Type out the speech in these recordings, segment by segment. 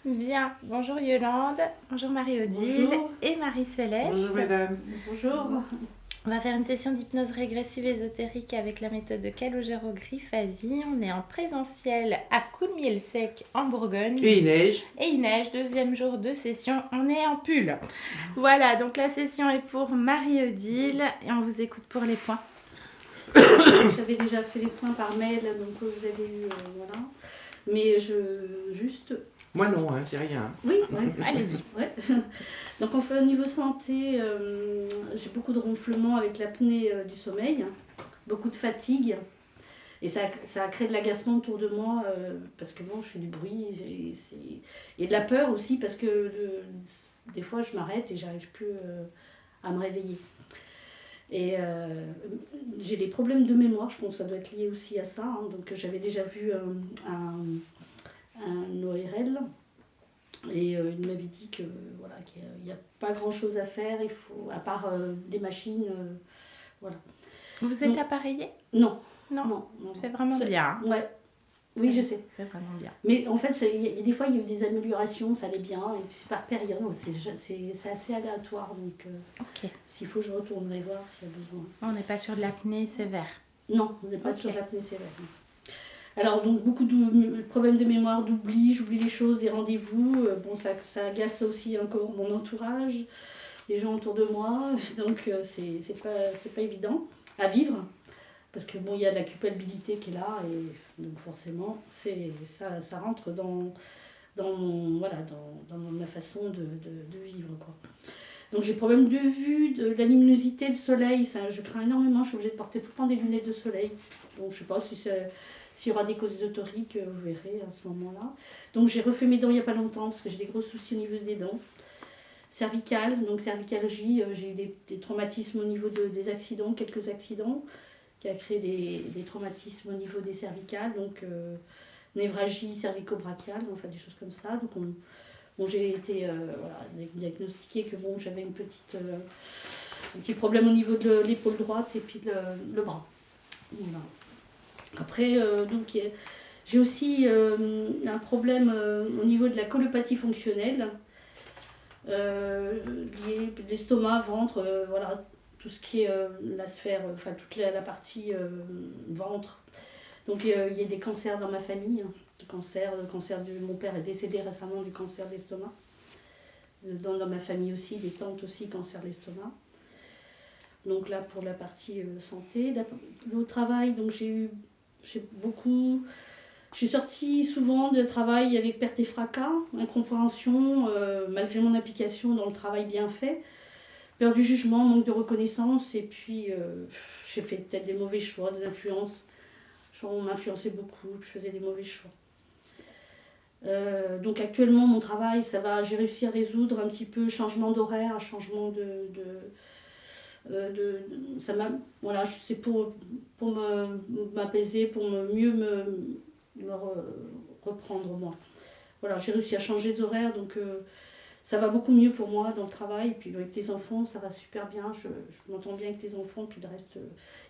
Bien, bonjour Yolande, bonjour Marie-Odile Bonjour. et Marie-Céleste. Bonjour mesdames. Bonjour. On va faire une session d'hypnose régressive ésotérique avec la méthode de Calogero Griffasi. On est en présentiel à Coulmiers-le-Sec en Bourgogne. Et il neige. Et il neige, deuxième jour de session, on est en pull. Voilà, donc la session est pour Marie-Odile et on vous écoute pour les points. J'avais déjà fait les points par mail, donc vous avez eu, voilà. Mais juste... Moi non, hein, j'ai rien. Oui, ouais. Allez-y. Ouais. Donc au niveau santé, j'ai beaucoup de ronflements avec l'apnée du sommeil, beaucoup de fatigue. Et ça a créé de l'agacement autour de moi, parce que bon, je fais du bruit, et de la peur aussi, parce que des fois je m'arrête et j'arrive plus à me réveiller. Et j'ai des problèmes de mémoire, je pense que ça doit être lié aussi à ça. Hein. Donc j'avais déjà vu un ORL et il m'avait dit que voilà, qu'il n'y a pas grand chose à faire, il faut, à part des machines. Voilà. Vous êtes Non. appareillé? Non. Non, Non. c'est vraiment bien. Hein. Ouais. Oui, je sais. C'est vraiment bien. Mais en fait, des fois, il y a eu des améliorations, ça allait bien, et puis c'est par période, c'est assez aléatoire. Donc, Ok. s'il faut, je retournerai voir s'il y a besoin. On n'est pas sur de l'apnée sévère. Non, on n'est pas Ok. sur l'apnée sévère. Alors, donc, beaucoup de problèmes de mémoire, j'oublie les choses, des rendez-vous. Bon, ça agace aussi encore mon entourage, les gens autour de moi. Donc, c'est pas évident à vivre. Parce que bon, il y a la culpabilité qui est là, et donc forcément, ça rentre dans ma façon de vivre, quoi. Donc j'ai problème de vue, de la luminosité, le soleil, ça, je crains énormément, je suis obligée de porter tout le temps des lunettes de soleil. Donc je sais pas s'il y aura des causes ésotériques, vous verrez à ce moment-là. Donc j'ai refait mes dents il n'y a pas longtemps, parce que j'ai des gros soucis au niveau des dents. Cervicales, donc cervicalgie, j'ai eu des traumatismes au niveau des accidents, quelques accidents, qui a créé des traumatismes au niveau des cervicales, donc névralgie cervico-brachiale, enfin des choses comme ça. Donc j'ai été diagnostiquée que bon, j'avais un petit problème au niveau de l'épaule droite et puis le bras. Voilà. Après, j'ai aussi un problème au niveau de la colopathie fonctionnelle, lié l'estomac, ventre, voilà, tout ce qui est la sphère, enfin toute la partie ventre. Donc il y a des cancers dans ma famille, hein. Le cancer de mon père est décédé récemment du cancer de l'estomac. Dans ma famille aussi, des tantes aussi, cancer de l'estomac. Donc là pour la partie santé. Le travail, donc j'ai beaucoup. Je suis sortie souvent de travail avec perte et fracas, incompréhension, malgré mon application dans le travail bien fait. Peur du jugement, manque de reconnaissance, et puis j'ai fait peut-être des mauvais choix, des influences. On m'influençait beaucoup, je faisais des mauvais choix. Donc actuellement mon travail, ça va, j'ai réussi à résoudre un petit peu changement d'horaire, changement ça m'a, voilà, c'est pour m'apaiser, pour mieux me reprendre moi. Voilà, j'ai réussi à changer d'horaire, donc ça va beaucoup mieux pour moi dans le travail. Et puis avec les enfants, ça va super bien, je m'entends bien avec les enfants, puis le reste,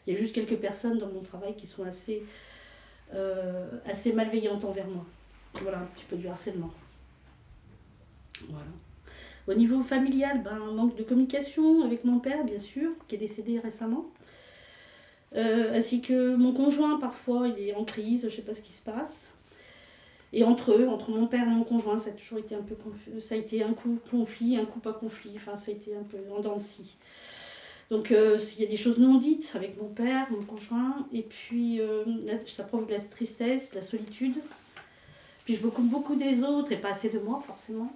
il y a juste quelques personnes dans mon travail qui sont assez malveillantes envers moi. Voilà, un petit peu du harcèlement. Voilà. Au niveau familial, manque de communication avec mon père, bien sûr, qui est décédé récemment. Ainsi que mon conjoint, parfois, il est en crise, je ne sais pas ce qui se passe. Et entre eux, entre mon père et mon conjoint, ça a toujours été un peu confus. Ça a été un coup conflit, un coup pas conflit. Enfin, ça a été un peu en dents de scie. Donc, il y a des choses non dites avec mon père, mon conjoint. Et puis, ça provoque de la tristesse, de la solitude. Puis, je m'occupe beaucoup des autres et pas assez de moi, forcément.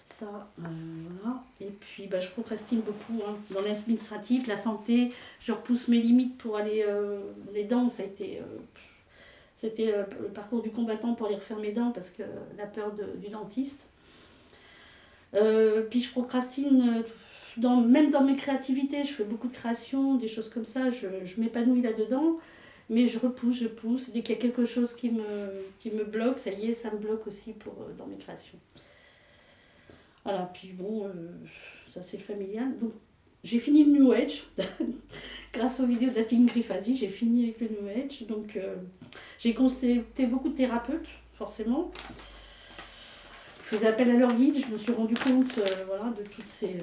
Ça, voilà. Et puis, je procrastine beaucoup hein, dans l'administratif, la santé. Je repousse mes limites pour aller... les dents, ça a été... C'était le parcours du combattant pour aller refaire mes dents parce que la peur du dentiste. Puis je procrastine, même dans mes créativités, je fais beaucoup de créations, des choses comme ça, je m'épanouis là-dedans, mais je pousse. Dès qu'il y a quelque chose qui me bloque, ça y est, ça me bloque aussi dans mes créations. Voilà, puis bon, ça c'est familial. Donc j'ai fini le New Age, grâce aux vidéos de la team Griffasi, j'ai fini avec le New Age. Donc j'ai consulté beaucoup de thérapeutes, forcément. faisais appel à leur guide, je me suis rendu compte voilà, de toutes ces,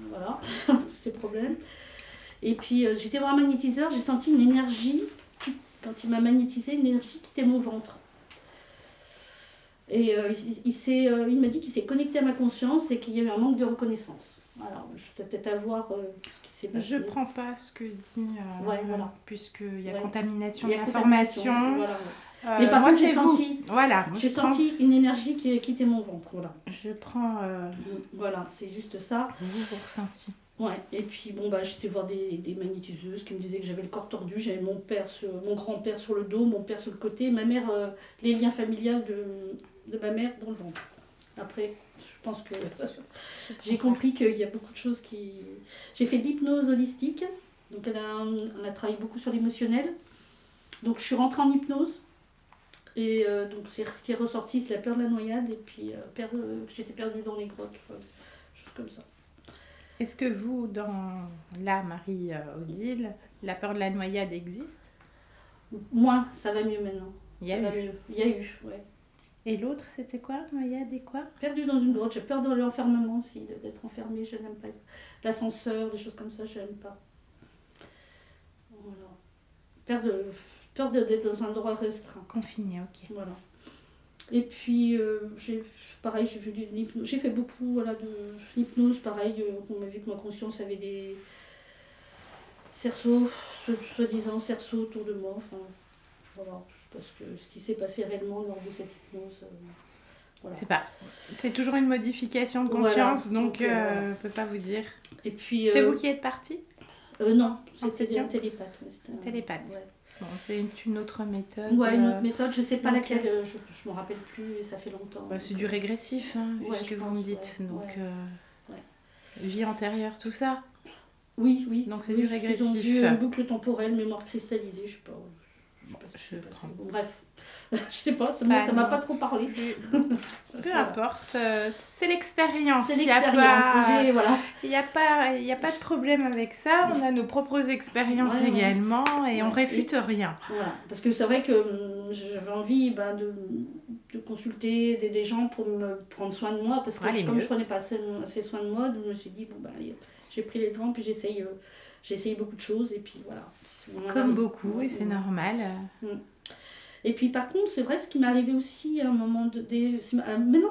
voilà, tous ces problèmes. Et puis j'étais voir un magnétiseur, j'ai senti une énergie, quand il m'a magnétisé, une énergie qui quittait mon ventre. Et il m'a dit qu'il s'est connecté à ma conscience et qu'il y a eu un manque de reconnaissance. Alors, je vais peut-être à voir ce qui s'est passé. Je prends pas ce que dit, ouais, voilà. puisqu'il y a Ouais. contamination Il y a d'informations. Voilà, ouais. Mais par moi, contre, c'est vous. Voilà. J'ai senti une énergie qui quittait mon ventre. Voilà. Je prends. Voilà, c'est juste ça. Vous ressenti. Ouais. Et puis bon bah j'étais voir des magnétiseuses qui me disaient que j'avais le corps tordu, j'avais mon grand-père sur le dos, mon père sur le côté, ma mère, les liens familiaux de ma mère dans le ventre. Après, je pense que j'ai compris qu'il y a beaucoup de choses qui... J'ai fait de l'hypnose holistique, donc on a travaillé beaucoup sur l'émotionnel. Donc je suis rentrée en hypnose, et donc ce qui est ressorti, c'est la peur de la noyade, et puis j'étais perdue dans les grottes, choses comme ça. Est-ce que vous, dans Marie-Odile, la peur de la noyade existe? Moins, ça va mieux maintenant. Il y a eu. Il y a eu, ouais. Et l'autre, c'était quoi? Noyade et quoi? Perdue dans une grotte. J'ai peur de l'enfermement aussi, d'être enfermée. Je n'aime pas être. L'ascenseur, des choses comme ça, je n'aime pas. Voilà. Peur d'être dans un endroit restreint. Confiné, ok. Voilà. Et puis, pareil, j'ai fait beaucoup voilà, de l'hypnose, pareil. On m'a vu que ma conscience avait des cerceaux, soi-disant cerceaux autour de moi. Enfin, voilà. Parce que ce qui s'est passé réellement lors de cette hypnose. Voilà. C'est toujours une modification de conscience, voilà. donc je ne peux pas vous dire. Et puis, c'est vous qui êtes partie? Non, c'était un télépathe. Un télépathe. Ouais. Bon, c'est une autre méthode. Ouais, une autre méthode, je ne sais pas laquelle, je ne me rappelle plus, et ça fait longtemps. Bah, c'est du régressif, hein, vu ce que vous me dites. Ouais. Donc, vie antérieure, tout ça. Oui, oui. Donc c'est du régressif. Ils ont vu une boucle temporelle, mémoire cristallisée, je ne sais pas. Bref, je sais pas, ça m'a pas trop parlé. Peu importe, c'est l'expérience. C'est l'expérience, voilà. Il n'y a pas de problème avec ça, on a nos propres expériences également et on réfute rien. Voilà, parce que c'est vrai que j'avais envie de consulter des gens pour me prendre soin de moi, parce que comme je ne prenais pas assez soin de moi, je me suis dit, j'ai pris les devants, puis j'ai essayé beaucoup de choses, et puis voilà. Comme beaucoup, et c'est normal. Et puis par contre, c'est vrai, ce qui m'est arrivé aussi à un moment maintenant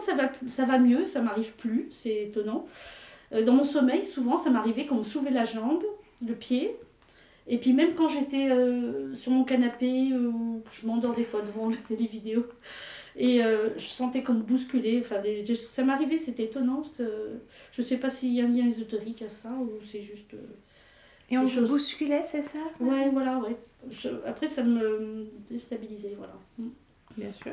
ça va mieux, ça m'arrive plus, c'est étonnant. Dans mon sommeil, souvent, ça m'arrivait qu'on me soulevait la jambe, le pied. Et puis même quand j'étais sur mon canapé, je m'endors des fois devant les vidéos, et je sentais comme bousculer. Enfin, ça m'arrivait, c'était étonnant. Je sais pas s'il y a un lien ésotérique à ça, ou c'est juste... Et on vous bousculait, c'est ça? Ouais, voilà, ouais. Après, ça me déstabilisait, voilà. Bien sûr.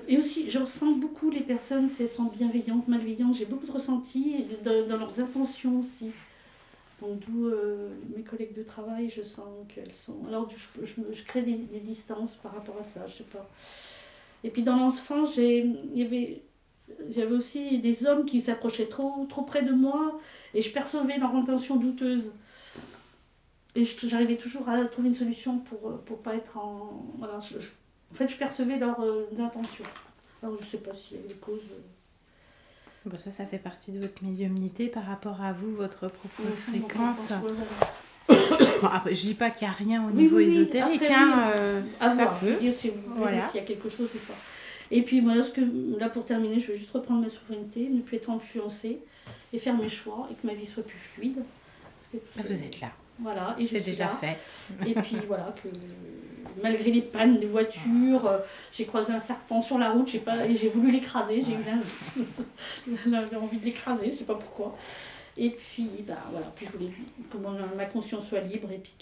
Et aussi, je ressens beaucoup les personnes, si elles sont bienveillantes, malveillantes, j'ai beaucoup de ressenti dans leurs intentions aussi. Donc d'où mes collègues de travail, je sens qu'elles sont... Alors je crée des distances par rapport à ça, je sais pas. Et puis dans l'enfance, j'avais aussi des hommes qui s'approchaient trop près de moi et je percevais leur intention douteuse. Et j'arrivais toujours à trouver une solution pour pas être en... Voilà, en fait, je percevais leurs intentions. Alors, je sais pas s'il y a des causes... Bon, ça fait partie de votre médiumnité par rapport à vous, votre propre fréquence. Après, je dis pas qu'il n'y a rien au niveau ésotérique. Après, ça peut. Je veux dire, s'il y a quelque chose ou pas. Et puis, moi, là, pour terminer, je veux juste reprendre ma souveraineté, ne plus être influencée et faire mes choix et que ma vie soit plus fluide. Parce que vous êtes là. Voilà, et c'est déjà fait. Et puis voilà, que malgré les pannes des voitures, j'ai croisé un serpent sur la route, je sais pas, et j'ai voulu l'écraser, j'ai eu envie de l'écraser, je sais pas pourquoi. Et puis voilà, puis je voulais que ma conscience soit libre et puis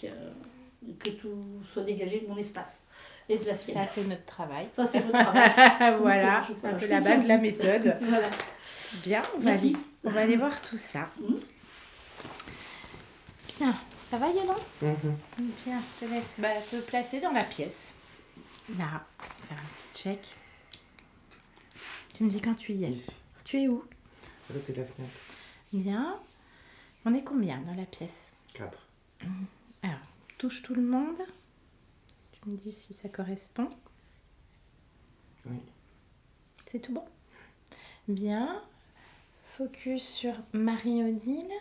que tout soit dégagé de mon espace et de la sienne. Ça c'est notre travail. Ça c'est votre travail. Voilà, c'est un peu la base de la méthode. Voilà. Bien, on va aller voir tout ça. Bien. Ça va, Yolande? Bien, je te laisse te placer dans la pièce. Là, faire un petit check. Tu me dis quand tu y es. Ici. Tu es où? À côté de la fenêtre. Bien. On est combien dans la pièce? 4. Alors, touche tout le monde. Tu me dis si ça correspond. Oui. C'est tout bon? Bien. Focus sur Marie-Odile.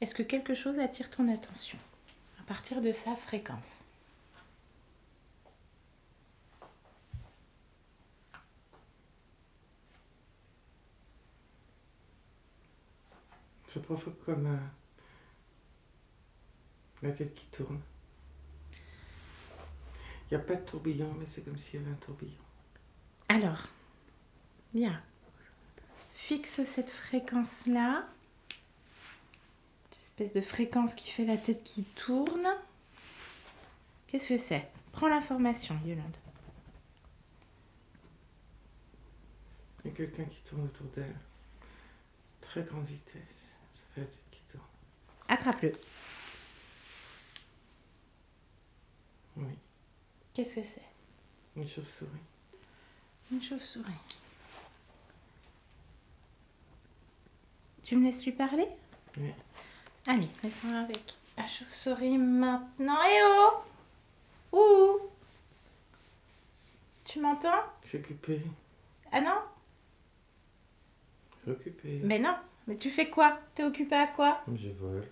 Est-ce que quelque chose attire ton attention à partir de sa fréquence? Ça provoque comme la tête qui tourne. Il n'y a pas de tourbillon, mais c'est comme s'il y avait un tourbillon. Alors, bien. Fixe cette fréquence-là. Cette espèce de fréquence qui fait la tête qui tourne. Qu'est-ce que c'est? Prends l'information, Yolande. Il y a quelqu'un qui tourne autour d'elle. Très grande vitesse. Ça fait la tête qui tourne. Attrape-le. Oui. Qu'est-ce que c'est? Une chauve-souris. Une chauve-souris. Tu me laisses lui parler? Oui. Allez, laisse-moi avec la chauve-souris maintenant. Eh oh! Ouh! Tu m'entends? Je suis occupé. Ah non? Je suis occupé. Mais non. Mais tu fais quoi? T'es occupé à quoi? Je vole.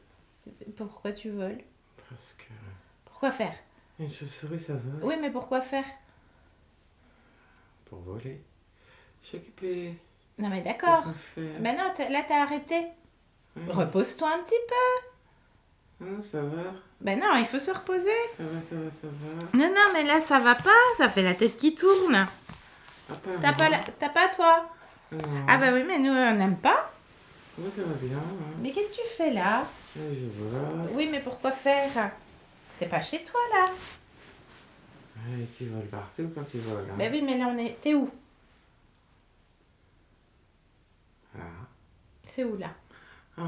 Pourquoi tu voles? Parce que Pourquoi faire? une chauve-souris, ça vole. Oui, mais pourquoi faire? Pour voler. Je suis occupé. Non, mais d'accord. Qu'est-ce qu'on fait? Mais non, là, t'as arrêté. Oui. Repose-toi un petit peu. Non, ça va. Ben non, il faut se reposer. Ça va, ça va, ça va. Non, non, mais là, ça va pas. Ça fait la tête qui tourne. Ah, pas T'as pas, moi. t'as pas, toi? Non. Ah bah oui, mais nous, on n'aime pas. Moi, ça va bien. Hein. Mais qu'est-ce que tu fais là? Je vole. Oui, mais pourquoi faire? T'es pas chez toi, là. Ouais, tu voles partout quand tu voles. Hein. Ben oui, mais là, on est... T'es où? Là. C'est où, là? Ah.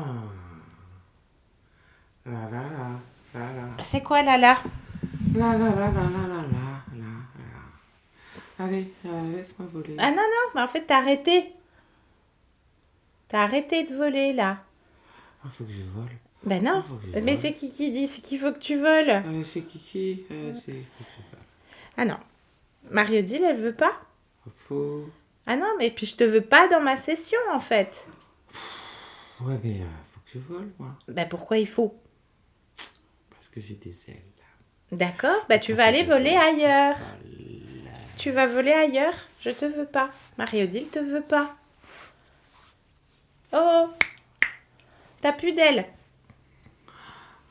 Là, là, là. Là, là. C'est quoi, là, là? Là, là, là, là, là, là, là, là, là. Allez, laisse-moi voler. Ah non, non, mais en fait, t'as arrêté. T'as arrêté de voler, là. Ah, faut que je vole. Ben non. Faut que je Mais vole. c'est qui dit? C'est qu'il faut que tu voles. C'est Kiki. C'est... Faut que je vole. Ah non. Marie-Odile, elle veut pas. Faut... Ah non, mais puis je te veux pas dans ma session, en fait. Ouais, mais faut que je vole, moi. Ben pourquoi il faut? Parce que j'ai des ailes. D'accord, bah tu vas aller voler ailleurs. Voilà. Tu vas voler ailleurs. Je te veux pas. Marie-Odile te veut pas. Oh, t'as plus d'ailes.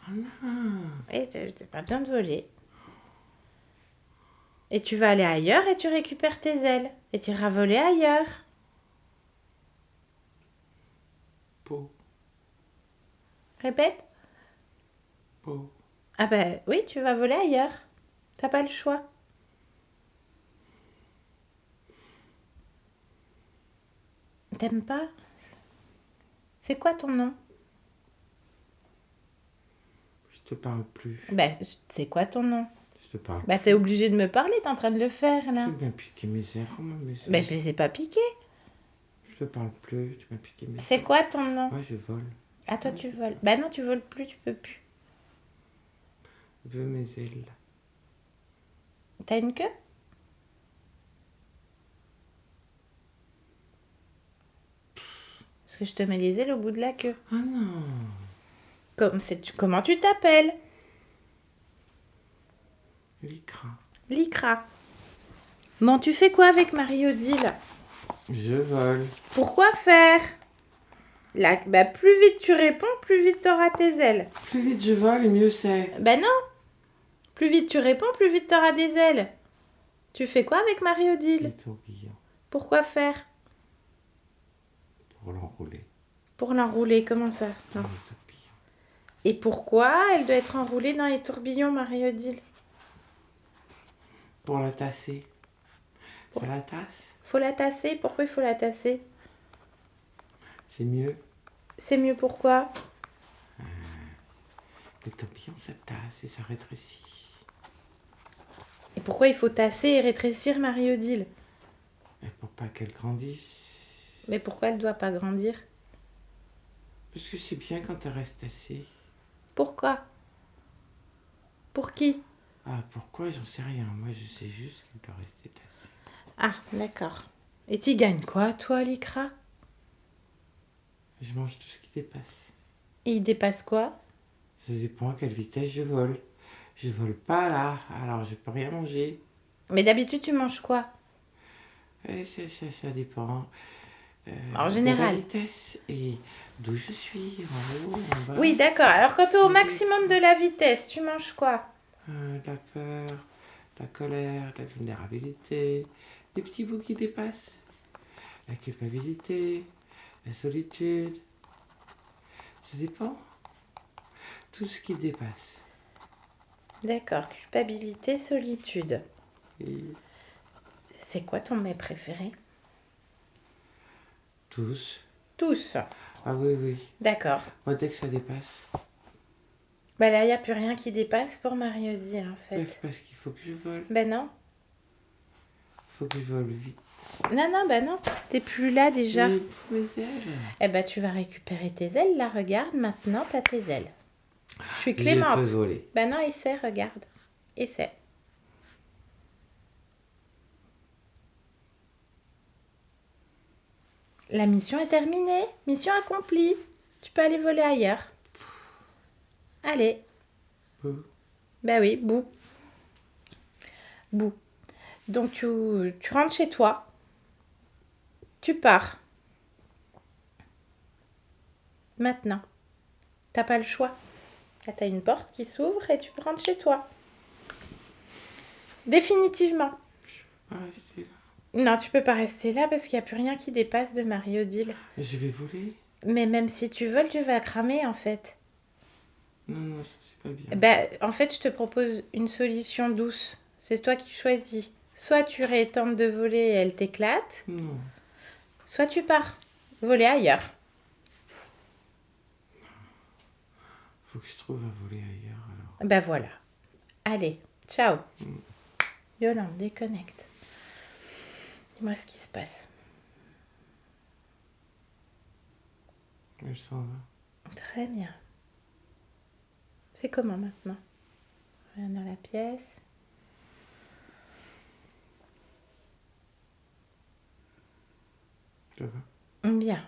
Ah non. Et t'as pas besoin de voler. Et tu vas aller ailleurs et tu récupères tes ailes. Et tu iras voler ailleurs. Peau. Répète. Peau. Ah ben oui, tu vas voler ailleurs. T'as pas le choix. T'aimes pas? C'est quoi ton nom? Je te parle plus. Ben, c'est quoi ton nom? Je te parle Bah plus. t'es obligé de me parler, t'es en train de le faire là. Tu m'as piqué mes ailes. Oh, mes ailes. Ben je les ai pas piqués. Je te parle plus. Tu m'as piqué mes ailes. C'est quoi ton nom? Moi, je vole. Ah toi tu voles. Bah non tu voles plus, tu peux plus. Je veux mes ailes. T'as une queue? Parce que je te mets les ailes au bout de la queue. Ah non. Comment tu t'appelles? Lycra. Lycra. Bon, tu fais quoi avec Marie-Odile? Je vole. Pourquoi faire? Là, bah, plus vite tu réponds, plus vite t'auras tes ailes. Plus vite je vole, et mieux c'est. Ben non. Plus vite tu réponds, plus vite t'auras des ailes. Tu fais quoi avec Marie-Odile? Les tourbillons. Pourquoi faire? Pour l'enrouler. Pour l'enrouler, comment ça? Dans Non. les tourbillons. Et pourquoi elle doit être enroulée dans les tourbillons, Marie-Odile? Pour la tasser. Ça la tasse. Faut la tasser. Pourquoi il faut la tasser? C'est mieux. C'est mieux pourquoi? Les tourbillons, ça tasse et ça rétrécit. Et pourquoi il faut tasser et rétrécir Marie-Odile? Et pour pas qu'elle grandisse. Mais pourquoi elle doit pas grandir? Parce que c'est bien quand elle reste tassée. Pourquoi? Pour qui? Ah, pourquoi? J'en sais rien. Moi, je sais juste qu'elle doit rester tassée. Ah, d'accord. Et tu gagnes quoi, toi, l'ICRA? Je mange tout ce qui dépasse. Et il dépasse quoi? Ça dépend à quelle vitesse je vole. Je vole pas là, alors je peux rien manger. Mais d'habitude, tu manges quoi? Et ça dépend En de la général. vitesse et d'où je suis, en haut, en bas. Oui, d'accord. Alors, quand tu es au Ça maximum de dépend. la vitesse, tu manges quoi? La peur, la colère, la vulnérabilité, les petits bouts qui dépassent, la culpabilité, la solitude. Ça dépend. Tout ce qui dépasse. D'accord. Culpabilité, solitude. Et C'est quoi ton mets préféré? tous. Tous. Ah oui, oui. D'accord. Moi, dès que ça dépasse, Bah là, il n'y a plus rien qui dépasse pour Marie-Odile, en fait. parce qu'il faut que je vole. Ben non. Il faut que je vole vite. Non, non, ben non. T'es plus là déjà. Mais pour mes ailes. Eh ben, tu vas récupérer tes ailes. Là, regarde, maintenant, t'as tes ailes. Je suis Je peux Clémente. voler. Ben non, essaie, regarde. Essaie. La mission est terminée. Mission accomplie. Tu peux aller voler ailleurs. Allez. Oh. Ben oui, bout. Bout. Donc, tu rentres chez toi. Tu pars. Maintenant. T'as pas le choix. Là, t'as une porte qui s'ouvre et tu rentres chez toi. Définitivement. Ah, rester là. Non, tu peux pas rester là parce qu'il n'y a plus rien qui dépasse de Marie-Odile. Je vais voler. Mais même si tu voles, tu vas cramer en fait. Non, non, ça c'est pas bien. Ben, en fait, je te propose une solution douce. C'est toi qui choisis. Soit tu rétentes de voler et elle t'éclate, Non. soit tu pars voler ailleurs. Faut que je trouve à voler ailleurs alors. Ben voilà. Allez, ciao. Yolande, déconnecte. Dis-moi ce qui se passe. Elle s'en va. Très bien. C'est comment maintenant? Rien dans la pièce. Ça va. Bien.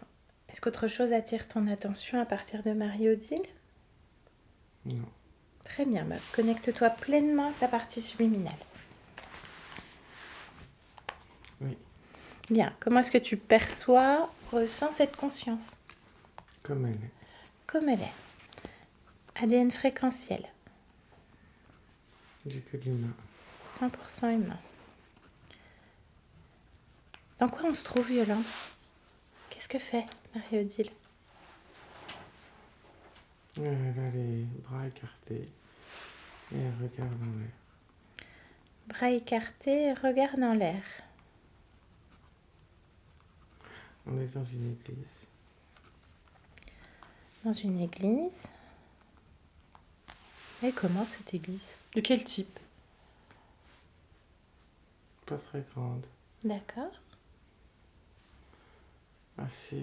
Est-ce qu'autre chose attire ton attention à partir de Marie-Odile? Non. Très bien. Bah, connecte-toi pleinement à sa partie subliminale. Oui. Bien. Comment est-ce que tu perçois, ressens cette conscience? Comme elle est. Comme elle est. ADN fréquentiel. J'ai que de l'humain. 100% humain. Dans quoi on se trouve, Yolande? Qu'est-ce que fait Marie-Odile? Elle a les bras écartés. Et elle regarde en l'air. Bras écartés, regard dans l'air. On est dans une église. Dans une église. Et comment cette église? De quel type? Pas très grande. D'accord. Assez...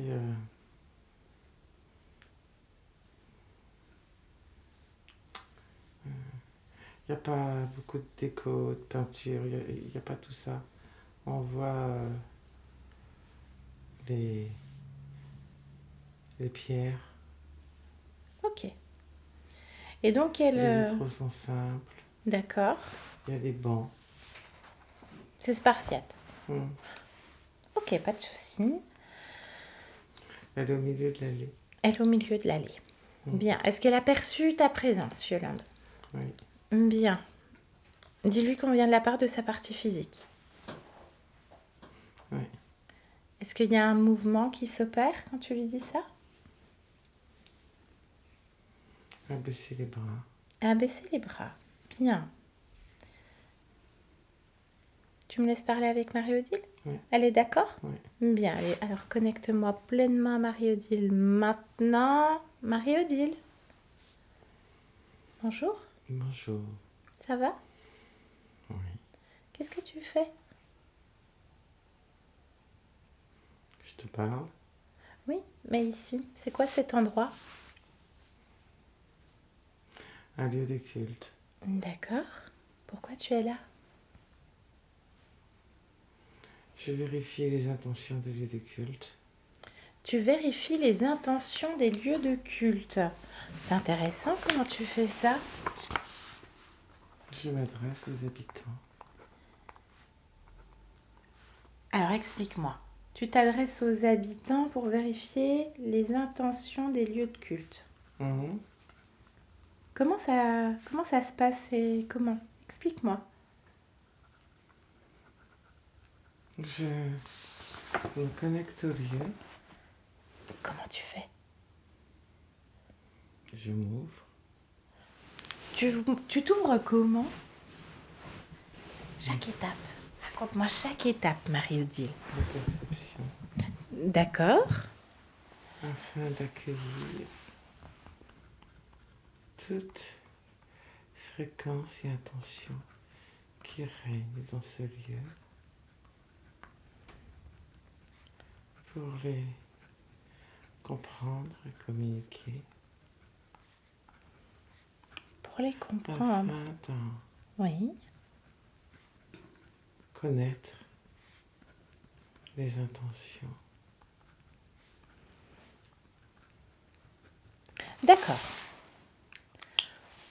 Il n'y a pas beaucoup de déco, de peinture, il n'y a pas tout ça. On voit les pierres, Ok. Et donc les elle... vitraux sont simples, D'accord. il y a des bancs. C'est spartiate. Hmm. Ok, pas de souci. Elle est au milieu de l'allée. Elle est au milieu de l'allée. Bien. Est-ce qu'elle a perçu ta présence, Yolande? Oui. Bien. Dis-lui qu'on vient de la part de sa partie physique. Oui. Est-ce qu'il y a un mouvement qui s'opère quand tu lui dis ça? Abaisser les bras. Abaisser les bras. Bien. Tu me laisses parler avec Marie-Odile? Oui. Elle est d'accord? Oui. Bien. Allez, alors connecte-moi pleinement à Marie-Odile maintenant. Marie-Odile. Bonjour. Bonjour. Ça va? Oui. Qu'est-ce que tu fais? Je te parle. Oui, mais ici, c'est quoi cet endroit? Un lieu de culte. D'accord. Pourquoi tu es là? Je vérifie les intentions des lieux de culte. Tu vérifies les intentions des lieux de culte. C'est intéressant comment tu fais ça. Je m'adresse aux habitants. Alors explique-moi. Tu t'adresses aux habitants pour vérifier les intentions des lieux de culte. Mhm. Comment ça se passe et comment? Explique-moi. Je me connecte au lieu. Comment tu fais? Je m'ouvre. Tu t'ouvres comment? Chaque étape. Raconte-moi chaque étape, Marie-Odile. De perception. D'accord. Afin d'accueillir toute fréquence et intention qui règne dans ce lieu. Pour les comprendre et communiquer. Pour les comprendre. Afin d'en Oui. connaître les intentions. D'accord.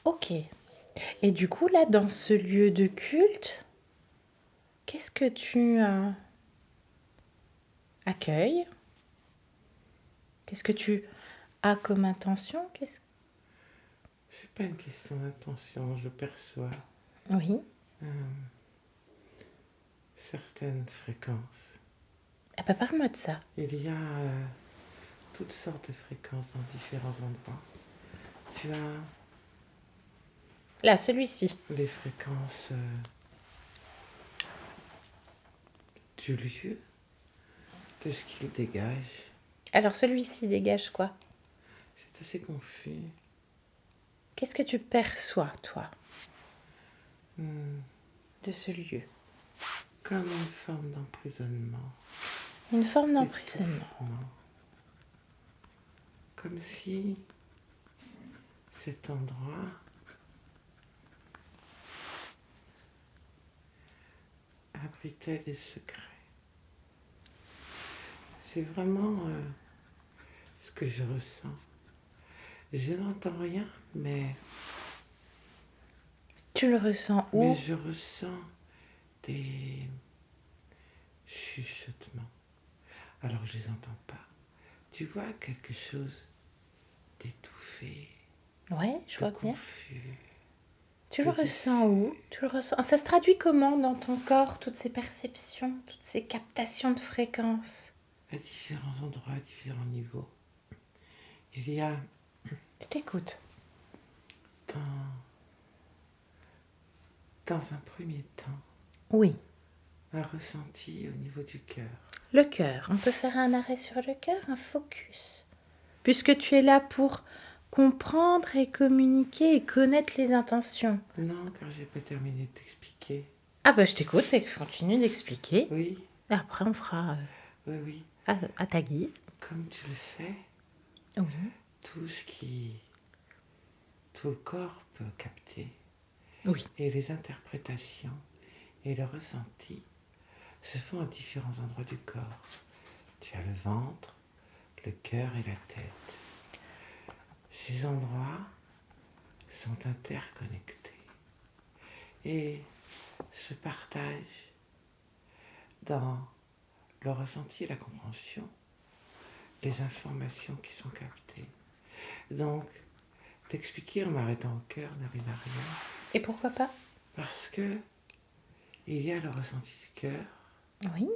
Ok. Et du coup, là, dans ce lieu de culte, qu'est-ce que tu accueilles? Qu'est-ce que tu as comme intention? C'est pas une question d'intention, je perçois Oui. certaines fréquences. Ah bah parle-moi de ça. Il y a toutes sortes de fréquences dans différents endroits. Tu as Là, celui-ci. les fréquences du lieu, de ce qu'il dégage. Alors celui-ci dégage quoi? C'est assez confus. Qu'est-ce que tu perçois, toi, Hmm, de ce lieu? Comme une forme d'emprisonnement. Une forme d'emprisonnement. D'étouffement. Comme si cet endroit abritait des secrets. C'est vraiment ce que je ressens. Je n'entends rien, mais Tu le ressens où? je ressens des chuchotements. Alors je les entends pas. Tu vois quelque chose d'étouffé, Ouais, je de vois bien. confus, Tu le de ressens où? diffus. Tu le ressens. Ça se traduit comment dans ton corps, toutes ces perceptions, toutes ces captations de fréquences? À différents endroits, à différents niveaux. Il y a Je t'écoute. dans un premier temps Oui. un ressenti au niveau du cœur. Le cœur. On peut faire un arrêt sur le cœur, un focus. Puisque tu es là pour comprendre et communiquer et connaître les intentions. Non, car j'ai pas terminé de t'expliquer. Ah bah je t'écoute et continue d'expliquer. Oui, Et après on fera oui. à ta guise. Comme tu le sais, Oui. tout le corps peut capter. Oui. Et les interprétations et le ressenti se font à différents endroits du corps. Tu as le ventre, le cœur et la tête. Ces endroits sont interconnectés et se partagent dans le ressenti et la compréhension des informations qui sont captées. Donc, t'expliquer en m'arrêtant au cœur ne rime à rien. Et pourquoi pas? Parce que il y a le ressenti du cœur, Oui.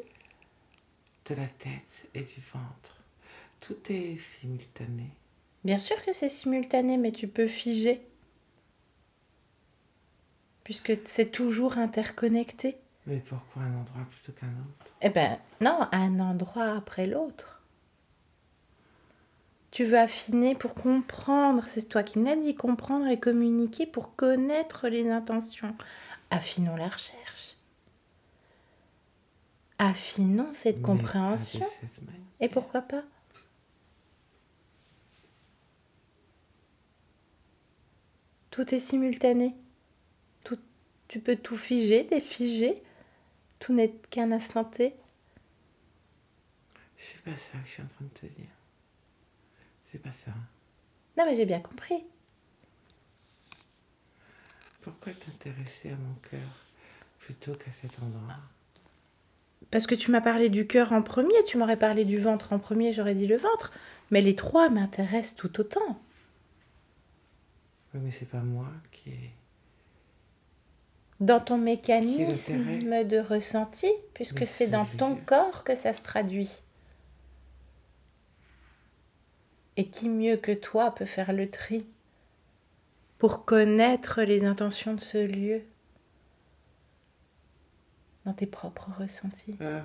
de la tête et du ventre. Tout est simultané. Bien sûr que c'est simultané, mais tu peux figer. Puisque c'est toujours interconnecté. Mais pourquoi un endroit plutôt qu'un autre? Eh ben non, un endroit après l'autre. Tu veux affiner pour comprendre, c'est toi qui me l'as dit, comprendre et communiquer pour connaître les intentions. Affinons la recherche. Affinons cette Mais compréhension. pas de cette manière. Et pourquoi pas? Tout est simultané. Tu peux tout figer, défiger. Tout n'est qu'un instant T. pas ça que je suis en train de te dire. C'est pas ça. Non, mais j'ai bien compris. Pourquoi t'intéresser à mon cœur plutôt qu'à cet endroit? Parce que tu m'as parlé du cœur en premier, tu m'aurais parlé du ventre en premier, j'aurais dit le ventre. Mais les trois m'intéressent tout autant. Oui, mais c'est pas moi qui ai... Dans ton Qui est mécanisme l'intérêt? de ressenti, puisque Mais c'est dans ton celui- corps que ça se traduit. Et qui mieux que toi peut faire le tri pour connaître les intentions de ce lieu dans tes propres ressentis? Ah,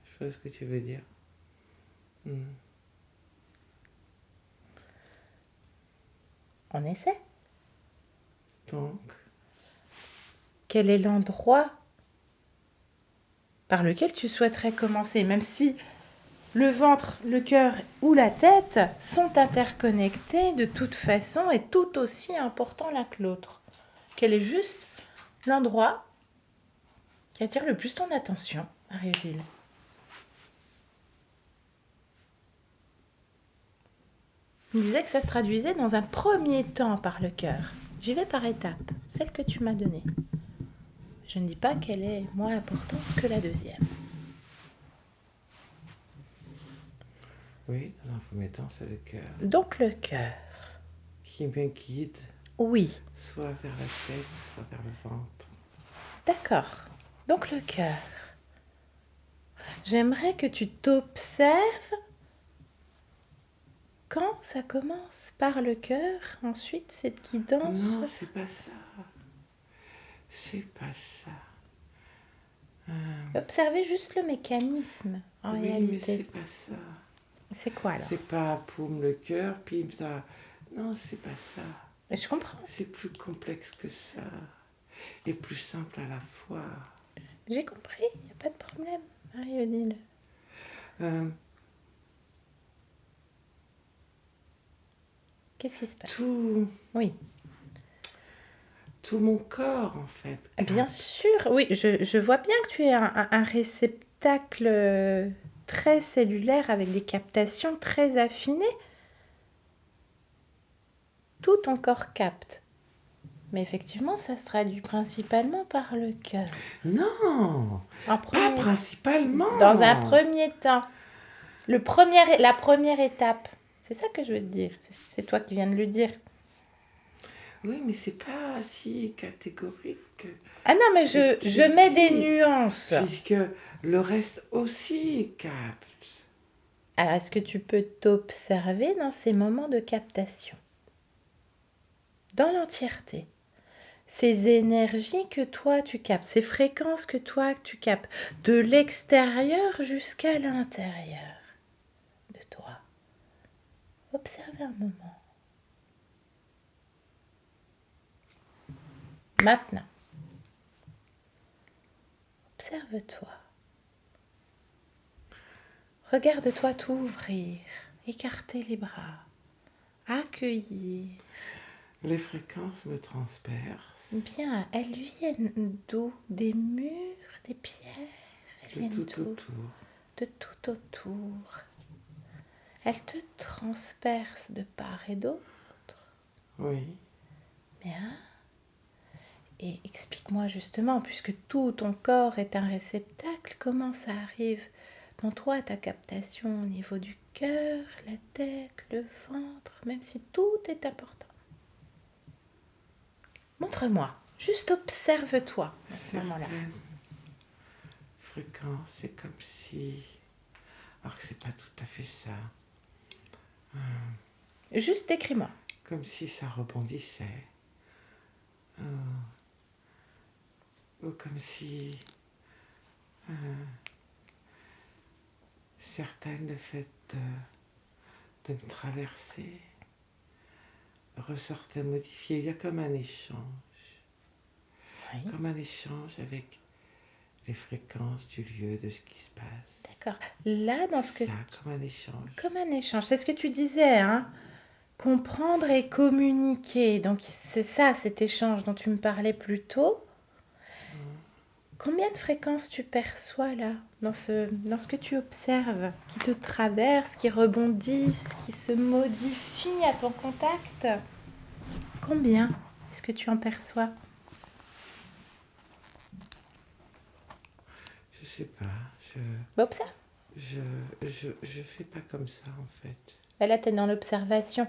je vois ce que tu veux dire. On essaie. Donc, Quel est l'endroit par lequel tu souhaiterais commencer, même si le ventre, le cœur ou la tête sont interconnectés de toute façon et tout aussi importants l'un que l'autre. Quel est juste l'endroit qui attire le plus ton attention, Marie-Odile? Il me disait que ça se traduisait dans un premier temps par le cœur. J'y vais par étapes, celle que tu m'as donnée. Je ne dis pas qu'elle est moins importante que la deuxième. oui, dans un premier temps, c'est le cœur Donc le cœur. qui me guide Oui, soit vers la tête, soit vers le ventre. d'accord. Donc le cœur. J'aimerais que tu t'observes quand ça commence par le cœur, ensuite cette guidance. Non, c'est pas ça. C'est pas ça. Observez juste le mécanisme en Oui, mais réalité. c'est pas ça. C'est quoi alors? C'est pas poum le cœur, pim ça. Non, c'est pas ça. Je comprends. C'est plus complexe que ça. Et plus simple à la fois. J'ai compris, il n'y a pas de problème, Marie-Odile. Euh, Qu'est-ce qui se passe? tout, Oui, tout mon corps, en fait. bien sûr, oui, je vois bien que tu es un réceptacle très cellulaire avec des captations très affinées. Tout ton corps capte. Mais effectivement, ça se traduit principalement par le cœur. Non, En pas premier- principalement. Dans un premier temps. La première étape. C'est ça que je veux te dire. C'est toi qui viens de le dire. Oui, mais c'est pas si catégorique. Ah non, mais Je je te mets dis. des nuances. Puisque le reste aussi capte. Alors, est-ce que tu peux t'observer dans ces moments de captation? Dans l'entièreté. Ces énergies que toi tu captes, ces fréquences que toi tu captes, de l'extérieur jusqu'à l'intérieur de toi. Observez un moment. Maintenant, observe-toi. Regarde-toi t'ouvrir, écarter les bras, accueillir. Les fréquences me transpercent. Bien, elles viennent d'où? Des murs, des pierres, elles De viennent tout d'où? autour. De tout autour. Elles te transpercent de part et d'autre. Oui. Bien. Et explique-moi justement, puisque tout ton corps est un réceptacle, comment ça arrive dans toi, ta captation au niveau du cœur, la tête, le ventre, même si tout est important. Montre-moi, juste observe-toi à ce moment-là. Certaines fréquences, c'est comme si... Alors que c'est pas tout à fait ça. Juste décris-moi. Comme si ça rebondissait. Ou comme si... certaines, le fait de me traverser, ressortaient modifiées. Il y a comme un échange. Oui. Comme un échange avec les fréquences du lieu, de ce qui se passe. D'accord. Là, dans ce que... C'est ça, comme un échange. Comme un échange. C'est ce que tu disais, hein? Comprendre et communiquer. Donc, c'est ça, cet échange dont tu me parlais plus tôt. Combien de fréquences tu perçois là, dans ce que tu observes, qui te traversent, qui rebondissent, qui se modifient à ton contact? Combien est-ce que tu en perçois? Je sais pas, Bah, observe. je fais pas comme ça en fait. Bah, là, tu es dans l'observation.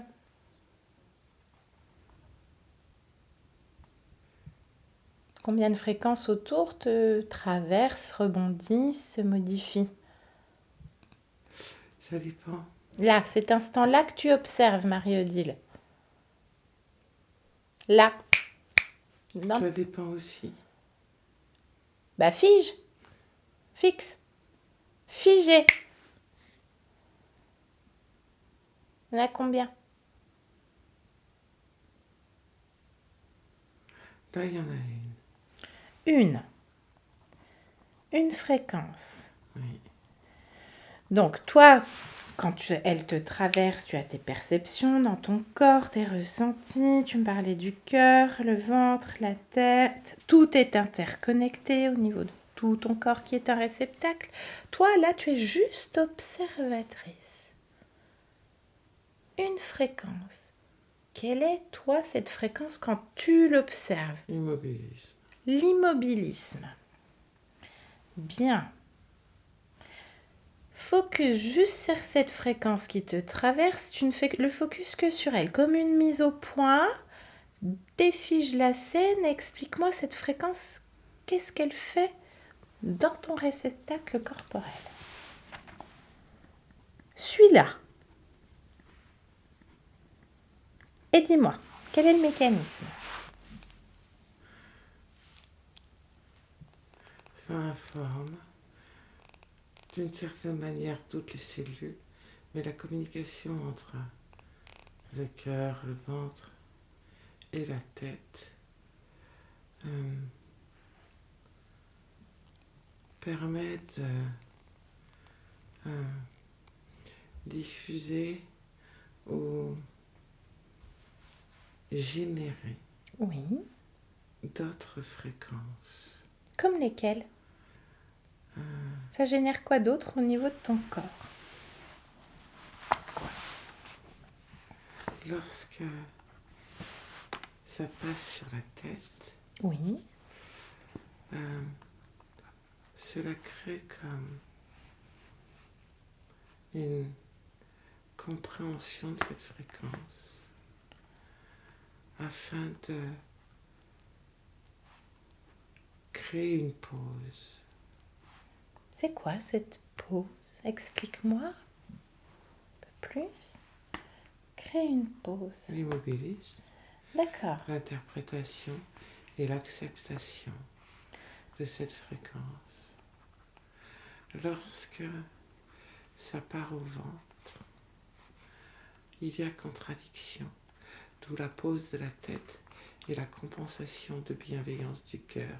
Combien de fréquences autour te traversent, rebondissent, se modifient? Ça dépend. Là, cet instant-là que tu observes, Marie-Odile. Là. Non. Ça dépend aussi. Bah, fige. Fixe. Figé. Il y en a combien? Là, il y en a une. Une fréquence. Oui. Donc, toi, quand elle te traverse, tu as tes perceptions dans ton corps, tes ressentis. Tu me parlais du cœur, le ventre, la tête. Tout est interconnecté au niveau de tout ton corps qui est un réceptacle. Toi, là, tu es juste observatrice. Une fréquence. Quelle est, toi, cette fréquence quand tu l'observes? Immobilisme. L'immobilisme. Bien. Focus juste sur cette fréquence qui te traverse. Tu ne fais le focus que sur elle, comme une mise au point. Défige la scène et explique-moi cette fréquence. Qu'est-ce qu'elle fait dans ton réceptacle corporel? Suis-la. Et dis-moi, quel est le mécanisme? Ça informe d'une certaine manière toutes les cellules, mais la communication entre le cœur, le ventre et la tête permet de diffuser ou générer Oui. d'autres fréquences. Comme lesquelles? Ça génère quoi d'autre au niveau de ton corps? Lorsque ça passe sur la tête, Oui. cela crée comme une compréhension de cette fréquence afin de créer une pause. C'est quoi cette pause? Explique-moi un peu plus. Crée une pause. L'immobilisme, D'accord. l'interprétation et l'acceptation de cette fréquence. Lorsque ça part au ventre, il y a contradiction, d'où la pause de la tête et la compensation de bienveillance du cœur.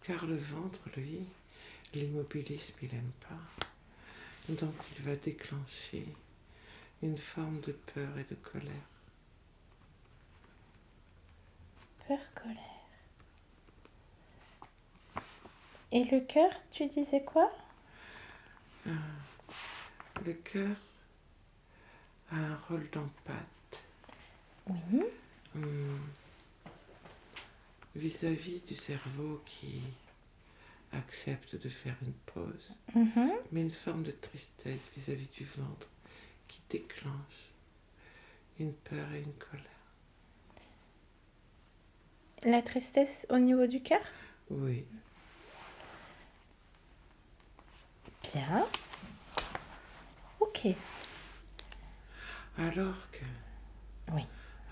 Car le ventre, lui, l'immobilisme, il n'aime pas. Donc il va déclencher une forme de peur et de colère. Peur, colère. Et le cœur, tu disais quoi? Le cœur a un rôle d'empathe Oui. Vis-à-vis du cerveau qui accepte de faire une pause, Mhm. mais une forme de tristesse vis-à-vis du ventre qui déclenche une peur et une colère. La tristesse au niveau du cœur? Oui, Bien. Ok. alors que, Oui.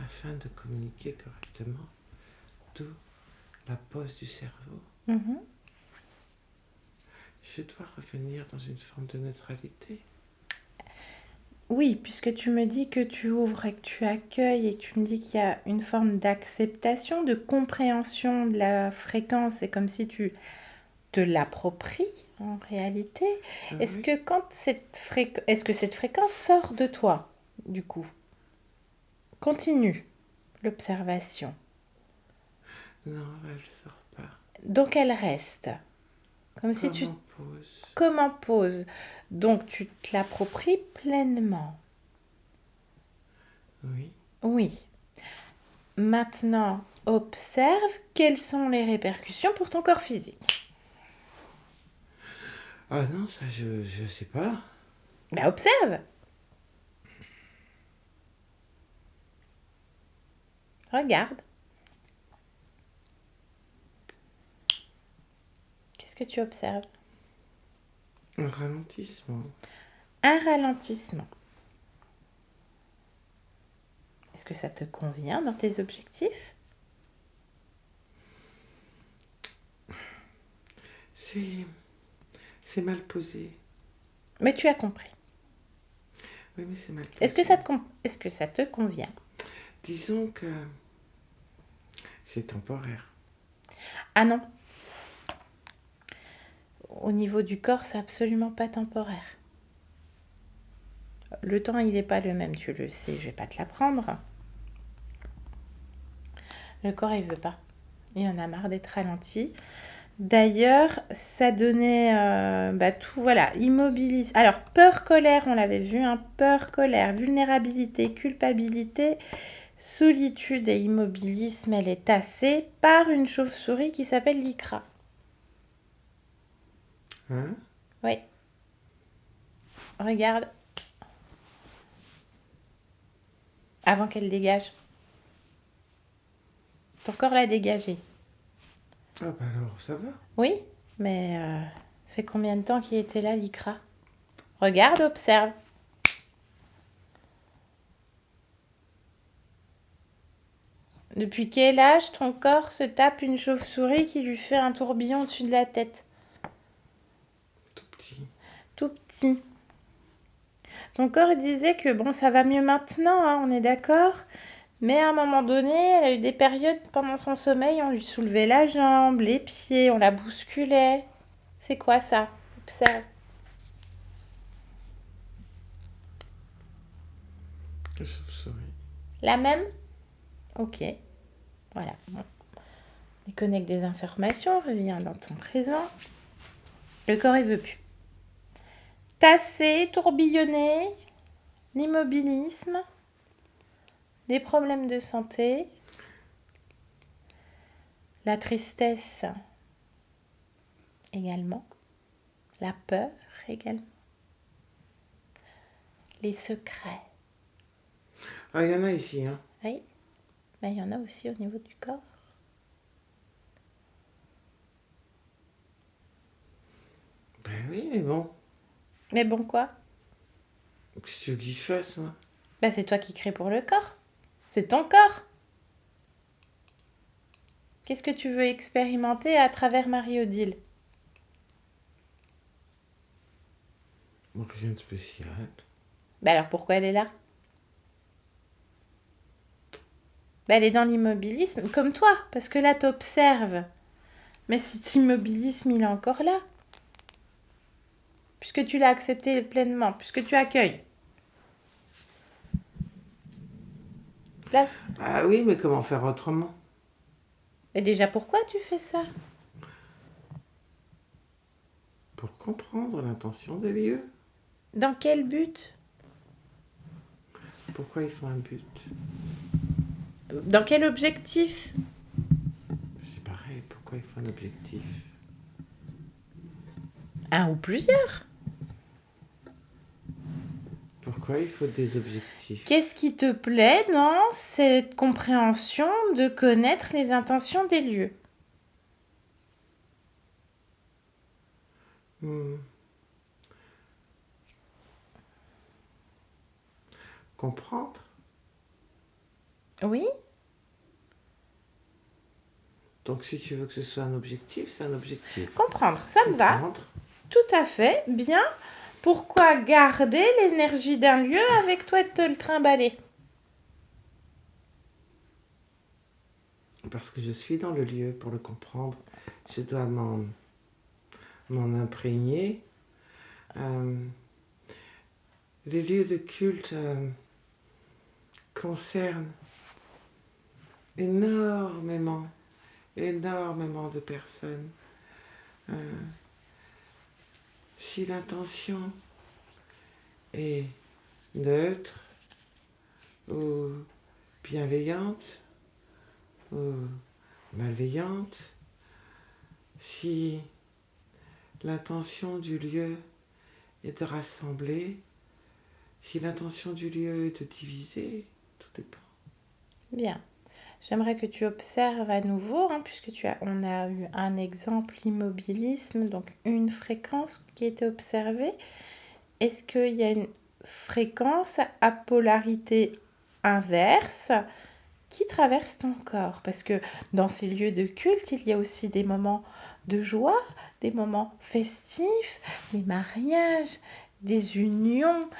afin de communiquer correctement, d'où la pause du cerveau, Mhm. je dois revenir dans une forme de neutralité. Oui, puisque tu me dis que tu ouvres et que tu accueilles et que tu me dis qu'il y a une forme d'acceptation, de compréhension de la fréquence, c'est comme si tu te l'appropries en réalité. Est-ce Oui. que est-ce que cette fréquence sort de toi, du coup? Continue l'observation. Non, là, je ne sors pas. Donc elle reste. Comme si tu... Comme en pause. Comme en pause. Donc, tu te l'appropries pleinement. Oui. Oui. Maintenant, observe quelles sont les répercussions pour ton corps physique. Ah non, ça je sais pas. Bah, observe. Regarde. Qu'est-ce que tu observes? Un ralentissement. Un ralentissement. Est-ce que ça te convient dans tes objectifs? C'est mal posé. Mais tu as compris. Oui, mais c'est mal posé. Est-ce que ça te convient? Disons que c'est temporaire. Ah non. Au niveau du corps, c'est absolument pas temporaire. Le temps, il n'est pas le même, tu le sais, je vais pas te l'apprendre. Le corps, il veut pas. Il en a marre d'être ralenti. D'ailleurs, ça donnait tout, voilà, immobilisme. Alors, peur, colère, on l'avait vu, hein, peur, colère, vulnérabilité, culpabilité, solitude et immobilisme, elle est tassée par une chauve-souris qui s'appelle l'ICRA. Hein? Oui. Regarde. Avant qu'elle dégage. Ton corps l'a dégagé. Ah bah alors, ça va. Oui, mais fait combien de temps qu'il était là, l'ICRA? Regarde, observe. Depuis quel âge ton corps se tape une chauve-souris qui lui fait un tourbillon au-dessus de la tête? Tout petit. Tout petit. Ton corps disait que bon, ça va mieux maintenant, hein, on est d'accord. Mais à un moment donné, elle a eu des périodes pendant son sommeil, on lui soulevait la jambe, les pieds, on la bousculait. C'est quoi ça? Observe. La chauve-souris. La même? Ok. Voilà. Bon. Déconnecte des informations, reviens dans ton présent. Le corps, il veut plus. Tasser, tourbillonner, l'immobilisme, les problèmes de santé, la tristesse également, la peur également, les secrets. Ah, il y en a ici, hein. Oui, mais il y en a aussi au niveau du corps. Ben oui, mais bon. Mais bon quoi? Qu'est-ce que tu veux que j'y fasse, moi? Ben, c'est toi qui crée pour le corps. C'est ton corps. Qu'est-ce que tu veux expérimenter à travers Marie-Odile? Bon, rien de spécial. Ben alors pourquoi elle est là? Ben, elle est dans l'immobilisme, comme toi, parce que là, t'observes. Mais cet immobilisme, il est encore là. Puisque tu l'as accepté pleinement, puisque tu accueilles. Là, Ah oui, mais comment faire autrement? mais déjà, pourquoi tu fais ça? Pour comprendre l'intention des lieux. Dans quel but? Pourquoi ils font un but? Dans quel objectif? C'est pareil, pourquoi ils font un objectif? Un ou plusieurs. Pourquoi il faut des objectifs? Qu'est-ce qui te plaît dans cette compréhension de connaître les intentions des lieux? Comprendre? Oui, Donc si tu veux que ce soit un objectif, c'est un objectif. comprendre, ça me va. Comprendre. Tout à fait, bien. Pourquoi garder l'énergie d'un lieu avec toi et te le trimballer? Parce que je suis dans le lieu pour le comprendre. Je dois m'en imprégner. Les lieux de culte concernent énormément de personnes. Si l'intention est neutre ou bienveillante ou malveillante, si l'intention du lieu est de rassembler, si l'intention du lieu est de diviser, tout dépend. Bien. J'aimerais que tu observes à nouveau, hein, puisque on a eu un exemple, l'immobilisme, donc une fréquence qui était observée. Est-ce qu'il y a une fréquence à polarité inverse qui traverse ton corps? Parce que dans ces lieux de culte, il y a aussi des moments de joie, des moments festifs, des mariages, des unions,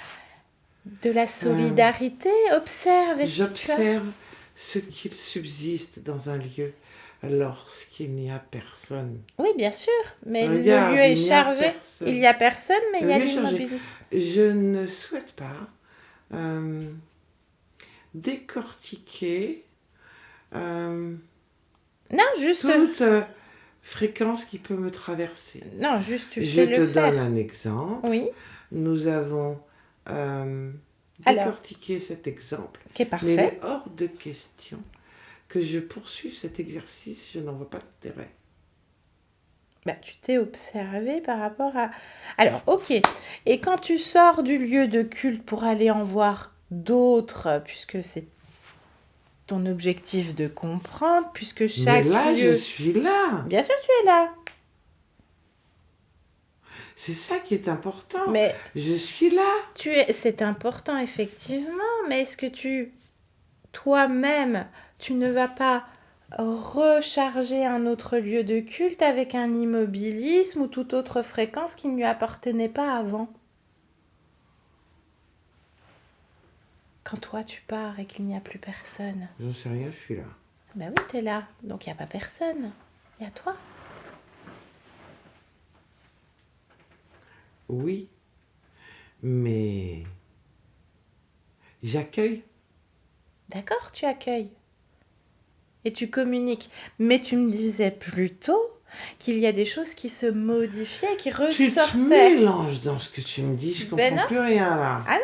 de la solidarité. Observe. J'observe ce qu'il subsiste dans un lieu lorsqu'il n'y a personne. Oui, bien sûr, mais Regarde, le lieu est il n'y a chargé. personne. Il n'y a personne, mais il y a Le lieu est chargé. l'immobilisme. Je ne souhaite pas décortiquer Non, juste... toute fréquence qui peut me traverser. Non, juste tu Je sais te le donne faire. un exemple. Oui, Nous avons Alors, décortiqué cet exemple, qui est mais il parfait. est hors de question que je poursuive cet exercice. Je n'en vois pas d'intérêt. Bah, tu t'es observé par rapport à... Alors, ok. Et quand tu sors du lieu de culte pour aller en voir d'autres, puisque c'est ton objectif de comprendre, puisque Mais chaque là, je lieu... suis là. Bien sûr, tu es là. C'est ça qui est important. Mais Je suis là. c'est important, effectivement, mais est-ce que toi-même, tu ne vas pas recharger un autre lieu de culte avec un immobilisme ou toute autre fréquence qui ne lui appartenait pas avant? Quand toi tu pars et qu'il n'y a plus personne. J'en sais rien, je suis là. Ben oui, t'es là, donc il n'y a pas personne. Il y a toi. Oui, mais j'accueille. D'accord, tu accueilles. Et tu communiques. Mais tu me disais plutôt qu'il y a des choses qui se modifiaient, qui Tu te ressortaient. mélanges dans ce que tu me dis. Je comprends Ben non. plus rien là. Ah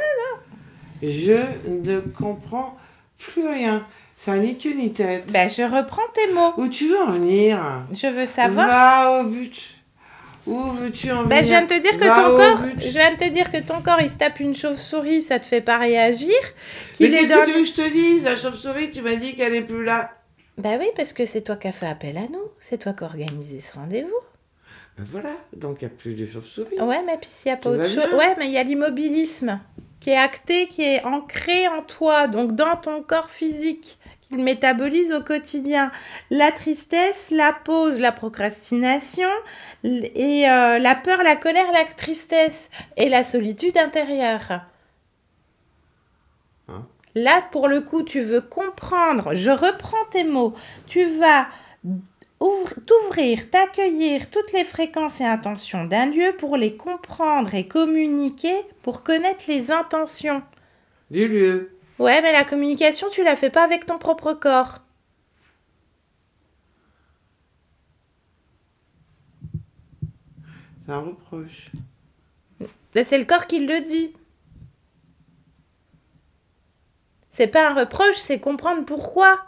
Je ne comprends plus rien. Ça n'a ni queue ni tête. Ben je reprends tes mots. Où tu veux en venir? Je veux savoir. Va au but. Où veux-tu en venir? Ben, je viens de te dire que Va ton au corps, but. je viens de te dire que ton corps, il se tape une chauve-souris, ça te fait pas réagir. Mais Qu'il est qu'est-ce dans... que tu veux que je te dise? La chauve-souris, tu m'as dit qu'elle n'est plus là. Ben oui, parce que c'est toi qui as fait appel à nous. C'est toi qui as organisé ce rendez-vous. Ben voilà, donc il n'y a plus de chauve-souris. Ouais, mais puis s'il n'y a pas Tout autre va chose... bien. Ouais, mais il y a l'immobilisme qui est acté, qui est ancré en toi, donc dans ton corps physique, qu'il métabolise au quotidien. La tristesse, la pause, la procrastination, et la peur, la colère, la tristesse, et la solitude intérieure. Hein? Là, pour le coup, tu veux comprendre, je reprends tes mots, tu vas t'ouvrir, t'accueillir toutes les fréquences et intentions d'un lieu pour les comprendre et communiquer, pour connaître les intentions. Du lieu. Ouais, mais la communication, tu la fais pas avec ton propre corps. C'est un reproche. C'est le corps qui le dit. C'est pas un reproche, c'est comprendre pourquoi.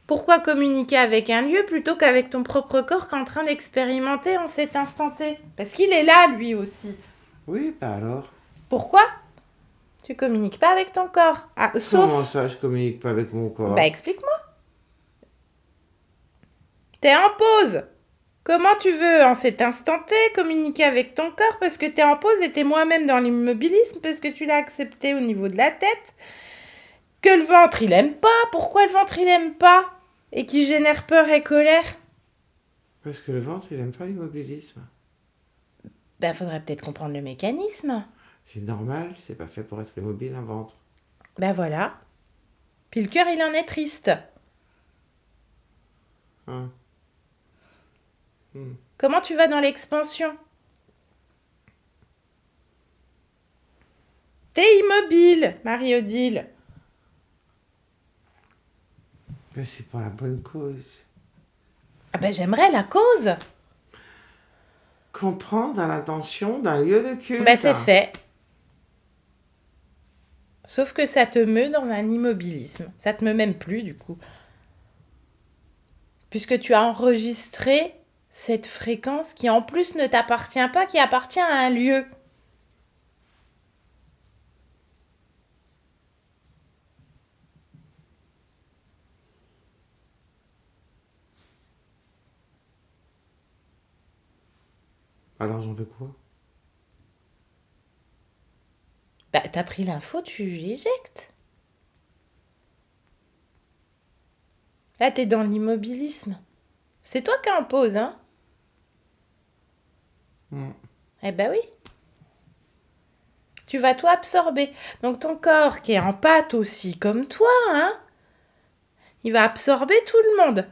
Pourquoi communiquer avec un lieu plutôt qu'avec ton propre corps qu'en train d'expérimenter en cet instant T? Parce qu'il est là, lui aussi. Oui, bah alors. Pourquoi tu communiques pas avec ton corps? Sauf... Comment ça, je communique pas avec mon corps? Bah, explique-moi. T'es en pause. Comment tu veux, en cet instant T, communiquer avec ton corps parce que t'es en pause et t'es moi-même dans l'immobilisme parce que tu l'as accepté au niveau de la tête? Que le ventre, il aime pas. Pourquoi le ventre, il aime pas? Et qui génère peur et colère? Parce que le ventre, il aime pas l'immobilisme. Ben, faudrait peut-être comprendre le mécanisme. C'est normal, c'est pas fait pour être immobile, un ventre. Ben voilà. Puis le cœur, il en est triste. Hein? Comment tu vas dans l'expansion? T'es immobile, Marie-Odile. Mais c'est pour la bonne cause. Ah ben j'aimerais la cause. comprend dans l'intention d'un lieu de culte. Bah, c'est fait. Sauf que ça te meut dans un immobilisme. Ça te meut même plus, du coup. Puisque tu as enregistré cette fréquence qui, en plus, ne t'appartient pas, qui appartient à un lieu. Alors j'en veux quoi? Bah, t'as pris l'info, tu l'éjectes. Là, t'es dans l'immobilisme. C'est toi qui impose, hein? Eh ben oui. Tu vas tout absorber. Donc ton corps, qui est en pâte aussi, comme toi, hein, il va absorber tout le monde.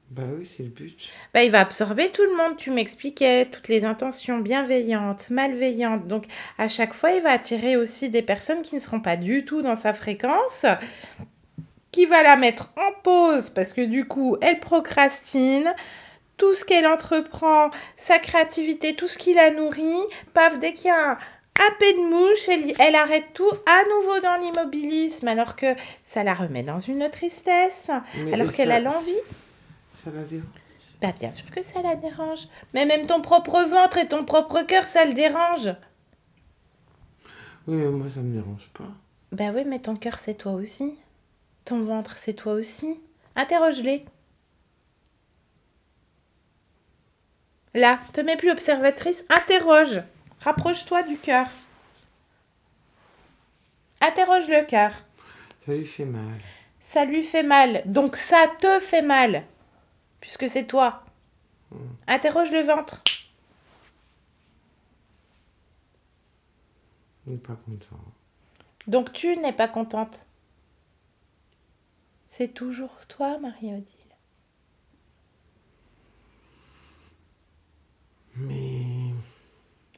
Bah oui, c'est le but. Bah, il va absorber tout le monde. Tu m'expliquais toutes les intentions bienveillantes, malveillantes. Donc, à chaque fois, il va attirer aussi des personnes qui ne seront pas du tout dans sa fréquence, qui va la mettre en pause parce que du coup, elle procrastine. Tout ce qu'elle entreprend, sa créativité, tout ce qui la nourrit, paf, dès qu'il y a un peu de mouche, elle arrête tout à nouveau dans l'immobilisme, alors que ça la remet dans une tristesse, Mais alors qu'elle a l'envie. Ça la dérange. Bah, bien sûr que ça la dérange. Mais même ton propre ventre et ton propre cœur, ça le dérange. Oui, mais moi, ça me dérange pas. Bah oui, mais ton cœur, c'est toi aussi. Ton ventre, c'est toi aussi. Interroge-les. Là, te mets plus observatrice, interroge. Rapproche-toi du cœur. Interroge le cœur. Ça lui fait mal. Ça lui fait mal. Donc ça te fait mal. Puisque c'est toi. Interroge le ventre. Il n'est pas content. Donc tu n'es pas contente. C'est toujours toi, Marie-Odile.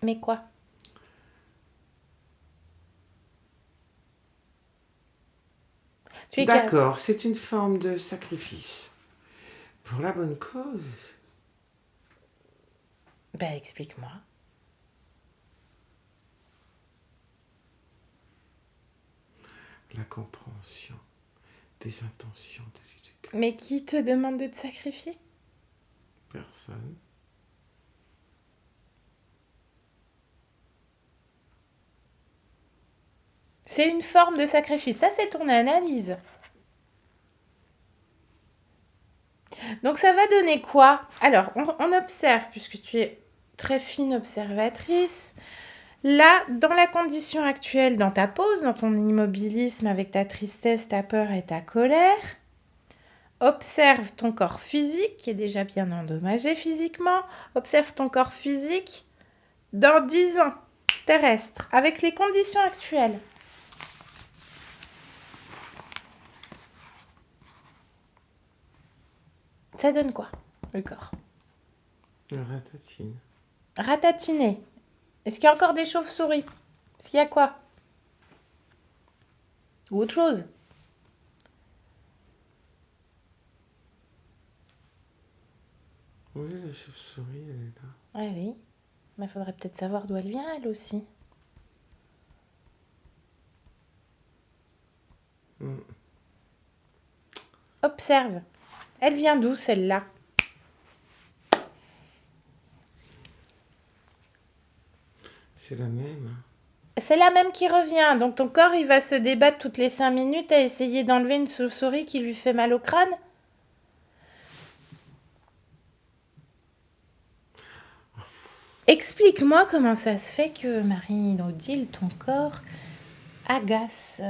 Mais quoi? D'accord, c'est une forme de sacrifice. Pour la bonne cause. Ben, explique-moi. La compréhension des intentions de Jésus-Christ. Mais qui te demande de te sacrifier? Personne. C'est une forme de sacrifice. Ça, c'est ton analyse. Donc, ça va donner quoi? Alors, on observe, puisque tu es très fine observatrice. Là, dans la condition actuelle, dans ta pose, dans ton immobilisme avec ta tristesse, ta peur et ta colère, observe ton corps physique, qui est déjà bien endommagé physiquement. Observe ton corps physique dans 10 ans, terrestre, avec les conditions actuelles. Ça donne quoi, le corps? Ratatine. Ratatiné. Est-ce qu'il y a encore des chauves-souris? Est-ce qu'il y a quoi? Ou autre chose? Oui, la chauve-souris, elle est là. Ah oui. Mais il faudrait peut-être savoir d'où elle vient, elle aussi. Observe. Elle vient d'où, celle-là? C'est la même. C'est la même qui revient. Donc ton corps, il va se débattre toutes les 5 minutes à essayer d'enlever une chauve-souris qui lui fait mal au crâne. Explique-moi comment ça se fait que, Marie-Odile, ton corps agace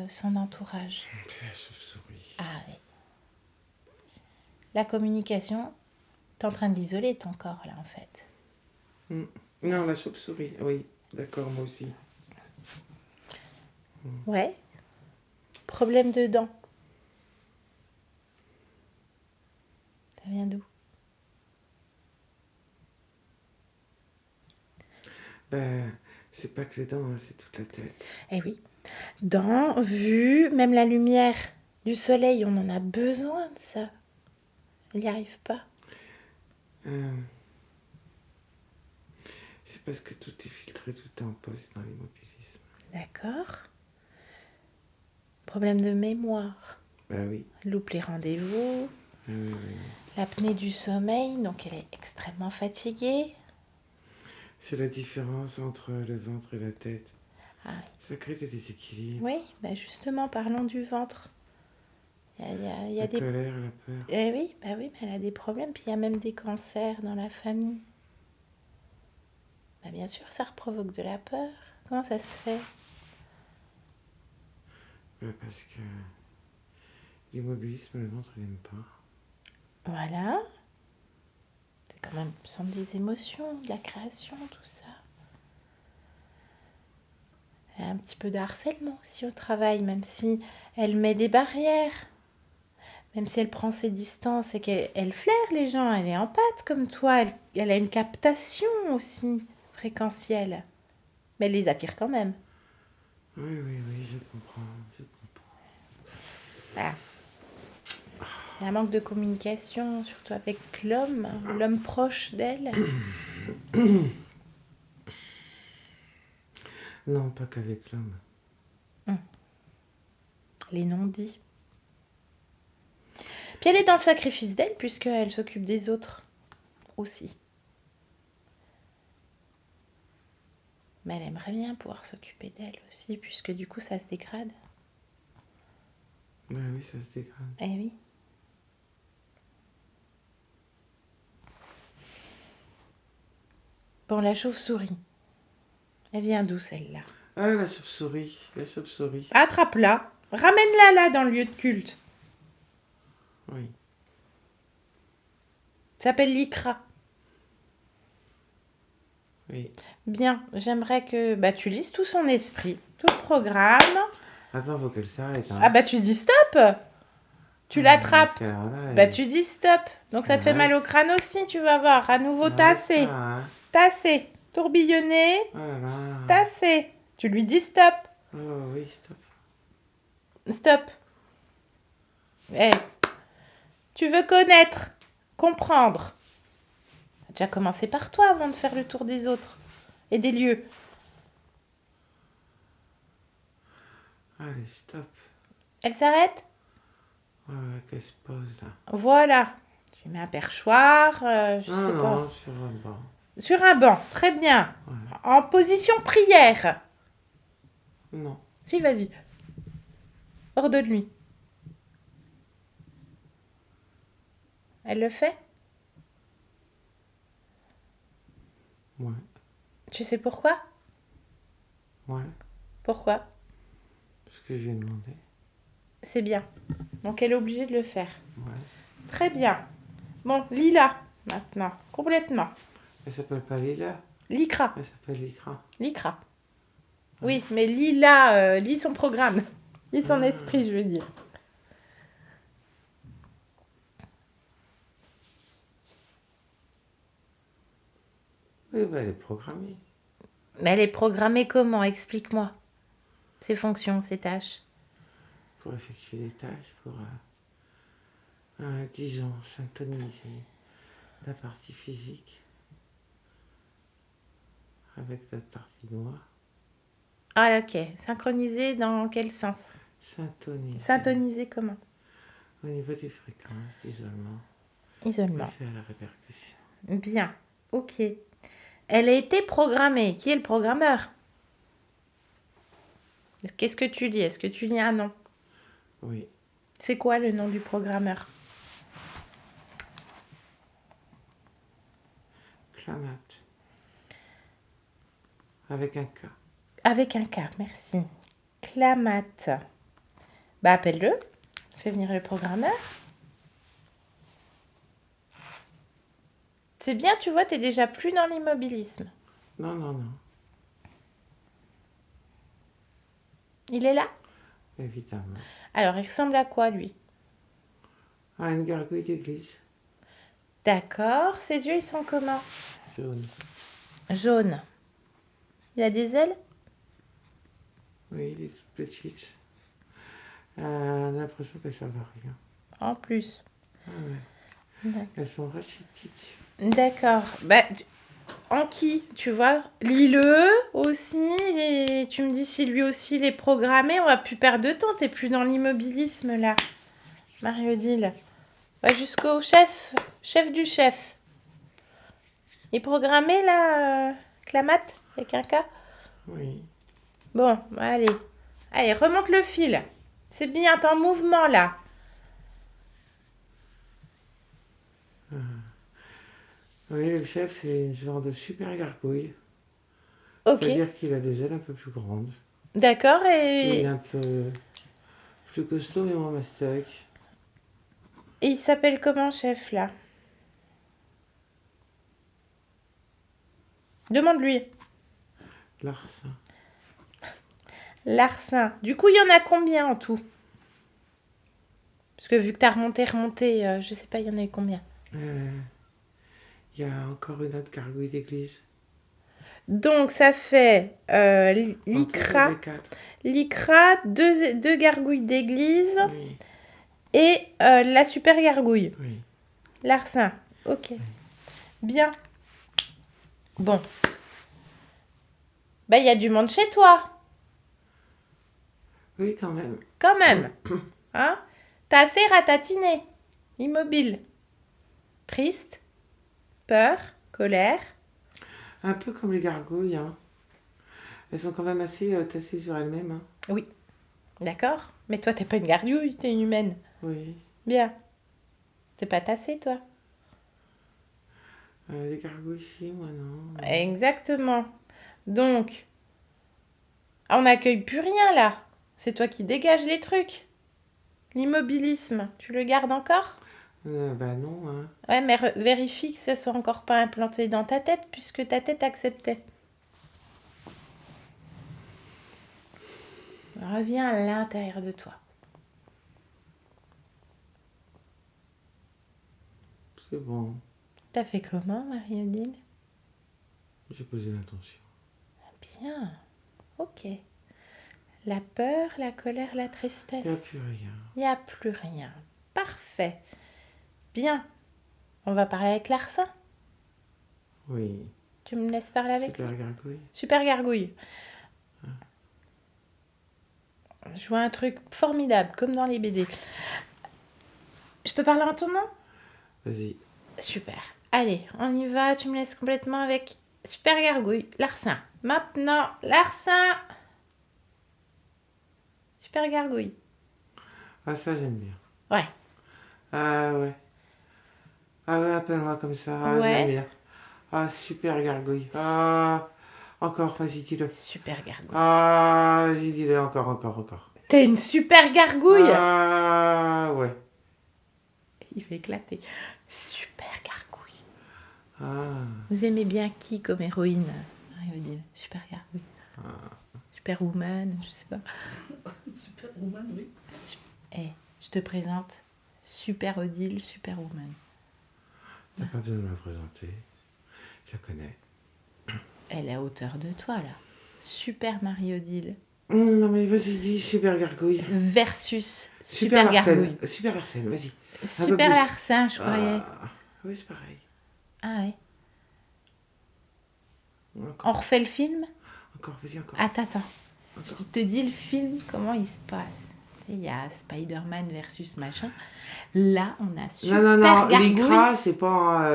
son entourage. C'est la chauve-souris. Ah oui. La communication, t'es en train de l'isoler, ton corps, là, en fait. Non, la chauve-souris, oui. D'accord, moi aussi. Ouais. Problème de dents. Ça vient d'où? Ben, c'est pas que les dents, hein, c'est toute la tête. Eh oui. Dents, vue, même la lumière du soleil, on en a besoin de ça. Il n'y arrive pas. C'est parce que tout est filtré, tout est en poste dans l'immobilisme. D'accord. Problème de mémoire. Bah oui. Elle loupe les rendez-vous. Oui, oui, oui. L'apnée du sommeil, donc elle est extrêmement fatiguée. C'est la différence entre le ventre et la tête. Ah oui. Ça crée des déséquilibres. Oui, bah justement, parlons du ventre. Il y a La des... colère, la peur. Eh oui, bah oui, mais elle a des problèmes. Puis il y a même des cancers dans la famille. Bah bien sûr, ça provoque de la peur. Comment ça se fait? Parce que l'immobilisme, le ventre, il n'aime pas. Voilà. C'est quand même, ce sont des émotions, de la création, tout ça. Il y a un petit peu de harcèlement aussi au travail, même si elle met des barrières. Même si elle prend ses distances et qu'elle flaire les gens, elle est empathe comme toi, elle a une captation aussi fréquentielle. Mais elle les attire quand même. Oui, oui, oui, je comprends. Voilà. Il y a un manque de communication, surtout avec l'homme proche d'elle. Non, pas qu'avec l'homme. Les non-dits. Puis elle est dans le sacrifice d'elle, puisqu'elle s'occupe des autres aussi. Mais elle aimerait bien pouvoir s'occuper d'elle aussi, puisque du coup ça se dégrade. Bah oui, ça se dégrade. Eh oui. Bon, la chauve-souris. Elle vient d'où celle-là? Ah, la chauve-souris, la chauve-souris. Attrape-la. Ramène-la là dans le lieu de culte. Oui. Ça s'appelle l'ICRA. Oui. Bien, j'aimerais que tu lises tout son esprit, tout le programme. Attends, faut qu'elle s'arrête. Hein. Ah bah tu dis stop. Tu l'attrapes. Parce qu'alors là, Bah tu dis stop. Donc ça te fait mal au crâne aussi, tu vas voir. À nouveau tasser. ça, hein. Tasser. Tourbillonner. Oh là là. Tasser. Tu lui dis stop. Oh oui, stop. Stop. Eh. Tu veux connaître, comprendre. On va déjà commencer par toi avant de faire le tour des autres et des lieux. Allez, stop. Elle s'arrête? Ouais, qu'elle se pose là. Voilà. Tu mets un perchoir, je Non, sais pas. non, sur un banc. Sur un banc, très bien. Ouais. En position prière. Non. Si, vas-y. Ordonne-lui. Elle le fait? Ouais. Tu sais pourquoi? Ouais. Pourquoi? Parce que je lui ai demandé. C'est bien. Donc elle est obligée de le faire. Ouais. Très bien. Bon, Lila, maintenant. Complètement. Elle s'appelle pas Lila. L'ICRA. Elle s'appelle Lycra. L'ICRA. Oui, mais Lila, lis son programme. Lis son esprit, je veux dire. Oui, bah elle est programmée. Mais elle est programmée comment? Explique-moi. Ses fonctions, ses tâches. Pour effectuer des tâches, pour, disons, syntoniser la partie physique avec notre partie noire. Ah, ok. Synchroniser dans quel sens? Syntoniser. Syntoniser comment? Au niveau des fréquences d'isolement. Isolement. Et faire la répercussion. Bien. Ok. Elle a été programmée. Qui est le programmeur? Qu'est-ce que tu lis? Est-ce que tu lis un nom? Oui. C'est quoi le nom du programmeur? Klamat. Avec un K. Avec un K, merci. Klamat. Bah appelle-le. Fais venir le programmeur. C'est bien, tu vois, t'es déjà plus dans l'immobilisme. Non, non, non. Il est là? Évidemment. Alors, il ressemble à quoi, lui? Ah, une gargouille d'église. D'accord. Ses yeux, ils sont comment? Jaune. Jaune. Il a des ailes? Oui, il est toute petite. On a l'impression qu'elles servent à rien. En plus. Ah ouais. D'accord. Elles sont rachitiques. D'accord. Bah, en qui, tu vois. Lis-le aussi et tu me dis si lui aussi il est programmé. On va plus perdre de temps. T'es plus dans l'immobilisme là, Marie-Odile. Va jusqu'au chef du chef. Il est programmé là, Clamat, avec un K. Oui. Bon, allez. Allez, remonte le fil. C'est bien, t'es en mouvement là. Oui, le chef, c'est une genre de super gargouille. Ok, C'est-à-dire qu'il a des ailes un peu plus grandes. d'accord. Il est Et un peu plus costaud, mais moins mastoc. il s'appelle comment, chef là? Demande-lui. Larcin. Larcin. Du coup, il y en a combien en tout? Parce que vu que t'as remonté, je sais pas, il y en a eu combien. Il y a encore une autre gargouille d'église. Donc, ça fait En tout, ça l'ICRA, fait 4. deux gargouilles d'église Oui, et la super gargouille. oui. Larcin. Ok. Bien. Bon. Bah, il y a du monde chez toi, Oui, quand même. quand même. Hein? T'as assez ratatiné. Immobile. Triste. Peur. Colère. Un peu comme les gargouilles, hein. Elles sont quand même assez tassées sur elles-mêmes, hein. Oui. D'accord. Mais toi, t'es pas une gargouille, t'es une humaine. Oui. Bien. T'es pas tassée, toi. Les gargouilles, si, moi, non. Exactement. Donc, on n'accueille plus rien là. C'est toi qui dégages les trucs. L'immobilisme, tu le gardes encore? Bah non, hein. Ouais, mais vérifie que ça soit encore pas implanté dans ta tête puisque ta tête acceptait. Reviens à l'intérieur de toi. C'est bon. T'as fait comment, Marie-Odile? J'ai posé l'intention. Bien. Ok. La peur, la colère, la Il n'y a tristesse. plus rien. Il n'y a plus rien. Parfait. Bien. On va parler avec Larcin. Oui. Tu me laisses parler avec lui? Super gargouille. Super gargouille. Je vois un truc formidable, comme dans les BD. Je peux parler en ton nom? Vas-y. Super. Allez, on y va. Tu me laisses complètement avec Super gargouille. Larcin. Maintenant, Larcin. Super gargouille. Ah, ça, j'aime bien. Ouais. Ah, ouais. Ah, ouais, appelle-moi comme ça. Ah, j'aime Ouais. bien. Ah, super gargouille. Ah, encore, vas-y, dis-le. Super gargouille. Ah, vas-y, dis-le, encore. T'es une super gargouille. Ah, ouais. Il va éclater. Super gargouille. Ah, Vous aimez bien qui comme héroïne, Marie-Odile? Super gargouille. Superwoman, je sais pas. Superwoman, oui. Eh, je te présente Super Odile, Superwoman. t'as pas besoin de me présenter. Je la connais. Elle est à hauteur de toi, là. Super Marie-Odile Non, mais vas-y, dis super gargouille. versus Super gargouille. Super Larcène, vas-y. Super plus. Larcin, je croyais. Ah, oui, c'est pareil. Ah ouais. Encore, On refait le film? vas-y, encore. Attends. Je te dis le film, comment il se passe. Tu sais, il y a Spider-Man versus machin. Là, on a Super Non, gargouille. l'ICRA, c'est pas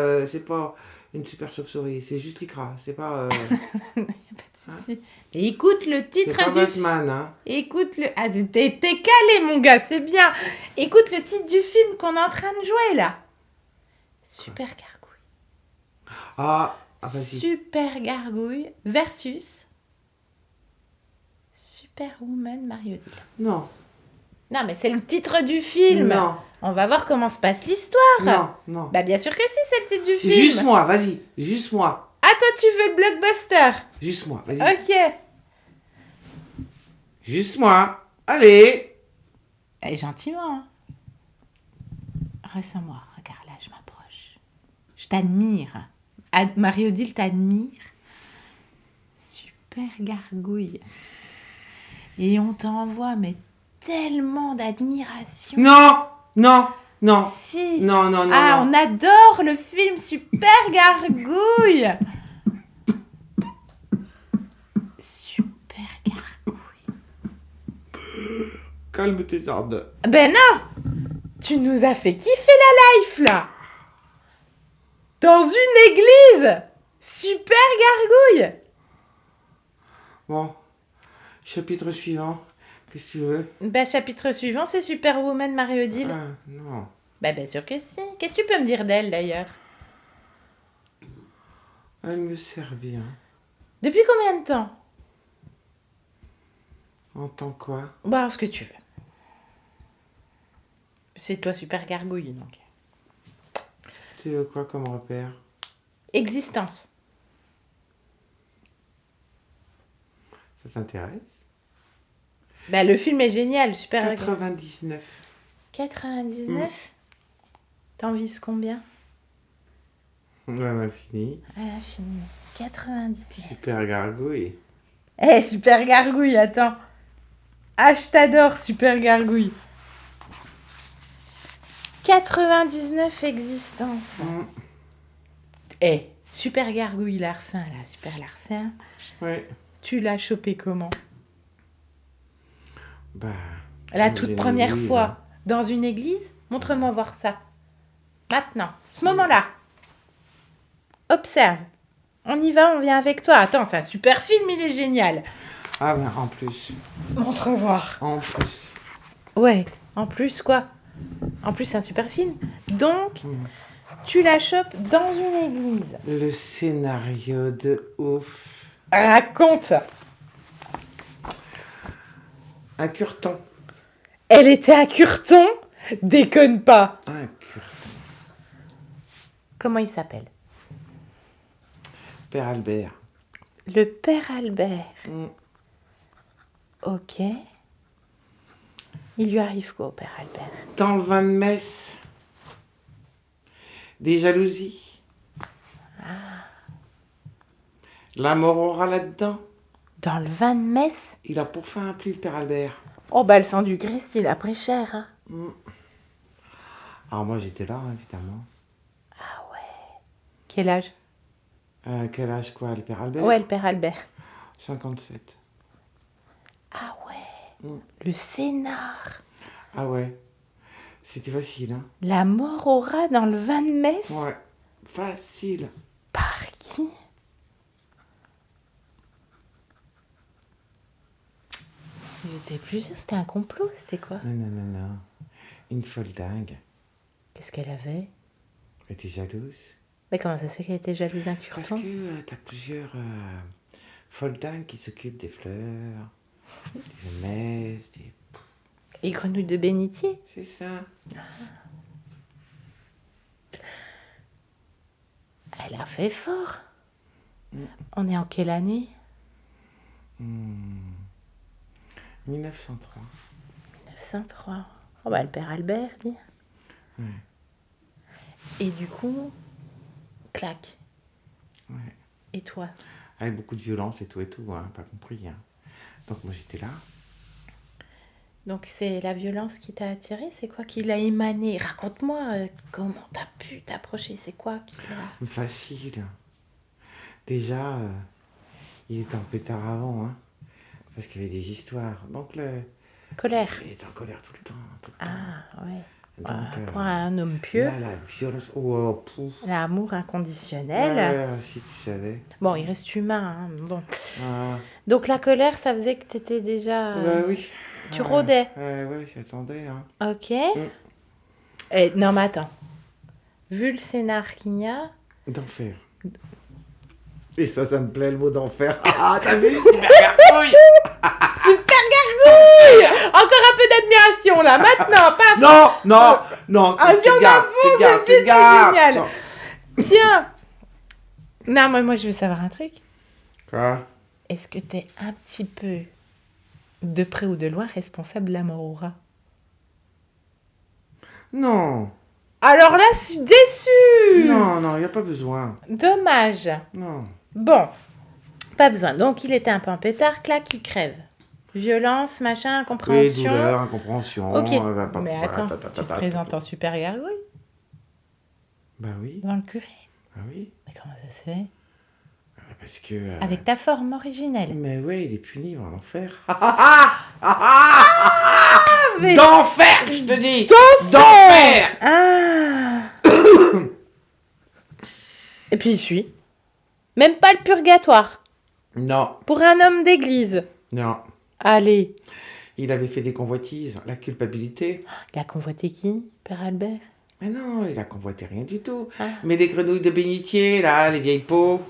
une super chauve-souris, c'est juste l'ICRA, c'est pas... Il n'y a pas de souci. Mais écoute le c'est titre pas du Batman, hein. Écoute le... Ah, t'es calé, mon gars, c'est bien. Écoute le titre du film qu'on est en train de jouer, là. Super gargouille. Ah, vas-y. Super gargouille versus Superwoman Marie-Odile. Non, Non, mais c'est le titre du film. non, On va voir comment se passe l'histoire. non. Bah, bien sûr que si, c'est le titre du film. Juste moi, vas-y, juste moi. Ah, toi, tu veux le blockbuster. Juste moi, vas-y. Ok. Juste moi. Allez. Et gentiment. Hein. Ressens-moi. Regarde, là, je m'approche. Je t'admire. Marie-Odile t'admire. Super gargouille. Et on t'envoie, mais tellement d'admiration. Non. Si. Non. Ah, on adore le film Super gargouille. Calme tes ardeurs. Ben non! Tu nous as fait kiffer la life, là! Dans une église! Super gargouille! Bon, chapitre suivant. Qu'est-ce que tu veux? Ben, chapitre suivant, c'est Superwoman Marie-Odile. Ah, non. Ben, bien sûr que si. Qu'est-ce que tu peux me dire d'elle, d'ailleurs? Elle me sert bien. Depuis combien de temps? En tant que quoi? Bah, ce que tu veux. C'est toi, super gargouille, donc. Tu veux quoi comme repère? Existence. Ça t'intéresse? Bah, le film est génial, super gargouille. 99. 99? T'en vises combien? On a fini. Elle a fini. 99. Super gargouille. Eh, super gargouille, attends. Ah, je t'adore, super gargouille. 99 existences. Eh, super gargouille Larsin, là, super Larsin. Ouais. Tu l'as chopé comment? Bah. La dans toute une première église, fois. hein. Dans une église? Montre-moi voir ça. Maintenant, ce moment-là. Observe. On y va, on vient avec toi. Attends, c'est un super film, il est génial. Ah, ben en plus. Montre voir. En plus. Ouais, en plus quoi? En plus, c'est un super film. Donc, tu la chopes dans une église. Le scénario de ouf. Raconte. Un curton. Elle était à Curton? Déconne pas. Un curton. Comment il s'appelle? Père Albert. Le père Albert. Mm. Ok. Il lui arrive quoi au père Albert? Dans le vin de messe. Des jalousies. La mort aura là-dedans. Dans le vin de messe? Il a pour fin appelé le Père Albert. Oh bah le sang du Christ, il a pris cher. Hein. Alors moi j'étais là, hein, évidemment. Quel âge? Quel âge quoi, le Père Albert? Ouais, le père Albert. 57. Ah ouais. Le scénar. Ah ouais. C'était facile, hein? La mort au rat dans le vin de messe? Ouais. Facile. Par qui? Ils étaient plusieurs, c'était un complot, c'était quoi? Non. Une folle dingue. Qu'est-ce qu'elle avait? Elle était jalouse. Mais comment ça se fait qu'elle était jalouse d'un Parce curton? que t'as plusieurs folles dingues qui s'occupent des fleurs, des messes, des... Et grenouilles de bénitier? C'est ça. Elle a fait fort. On est en quelle année? 1903. 1903. Oh bah le père Albert, dis. Ouais. Et du coup, clac. Ouais. Et toi? Avec beaucoup de violence et tout, hein, pas compris. Hein. Donc moi j'étais là. Donc c'est la violence qui t'a attiré? C'est quoi qui l'a émané? Raconte-moi comment t'as pu t'approcher. C'est quoi qui l'a... Facile. Déjà, il était en pétard avant, hein, parce qu'il y avait des histoires. Donc Colère. il était en colère tout le temps. Ah ouais. Donc, pour un homme pieux, là, la violence. Oh, pouf. l'amour inconditionnel. Ouais, si tu savais. Bon, il reste humain. Hein, bon. Ah, Donc la colère, ça faisait que t'étais déjà... bah oui. Tu rôdais. Ouais, j'attendais. Hein. Ok. Et, non mais attends. Vu le scénar qu'il y a... D'enfer. Et ça me plaît le mot d'enfer. Ah, t'as vu? Super gargouille. Super gargouille! Encore un peu d'admiration là, maintenant, paf! Non. Ah, si on a fond, ce film est génial! Non. Tiens! Non, moi je veux savoir un truc. Quoi? Est-ce que t'es un petit peu, de près ou de loin, responsable de la mort au rat? Non. Alors là, je suis déçue! Non, y a pas besoin. Dommage. Non. Bon, pas besoin. Donc il était un peu en pétard, clac, il crève. Violence, machin, Oui, incompréhension. douleur, incompréhension. Ok, Bah, mais attends, tu te présentes en super gargouille Bah oui, devant le curé. bah oui. Mais comment ça se fait? Parce que... Avec ta forme originelle. Mais ouais, il est puni, il va en enfer. mais... D'enfer, je te dis. D'enfer. Ah. Et puis il suit. Même pas le purgatoire. Non, Pour un homme d'église. non. Allez. Il avait fait des convoitises, la culpabilité. Il a convoité qui, Père Albert? Mais non, il a convoité rien du tout. Ah. Mais les grenouilles de bénitier, là, les vieilles peaux.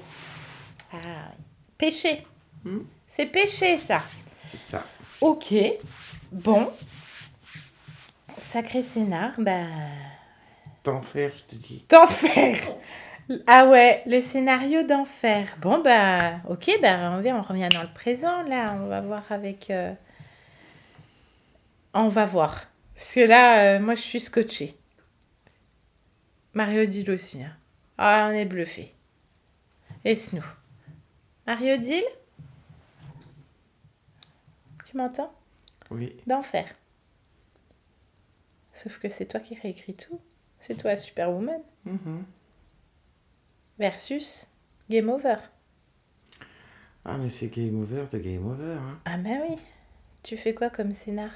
Ah oui. Péché. Hmm, C'est péché, ça. c'est ça. Ok. Bon. Sacré scénar, bah... D'enfer, je te dis. D'enfer. Ah ouais, le scénario d'enfer. Bon, bah, ok, bah, on revient dans le présent, là. On va voir avec... On va voir. Parce que là, moi, je suis scotchée. Marie-Odile aussi. Hein. Ah, on est bluffé. Laisse-nous. Marie-Odile? Tu m'entends? Oui. D'enfer. Sauf que c'est toi qui réécris tout. C'est toi, Superwoman. Mhm. Versus Game Over. Ah, mais c'est game over de game over. Hein. Ah bah oui. Tu fais quoi comme scénar?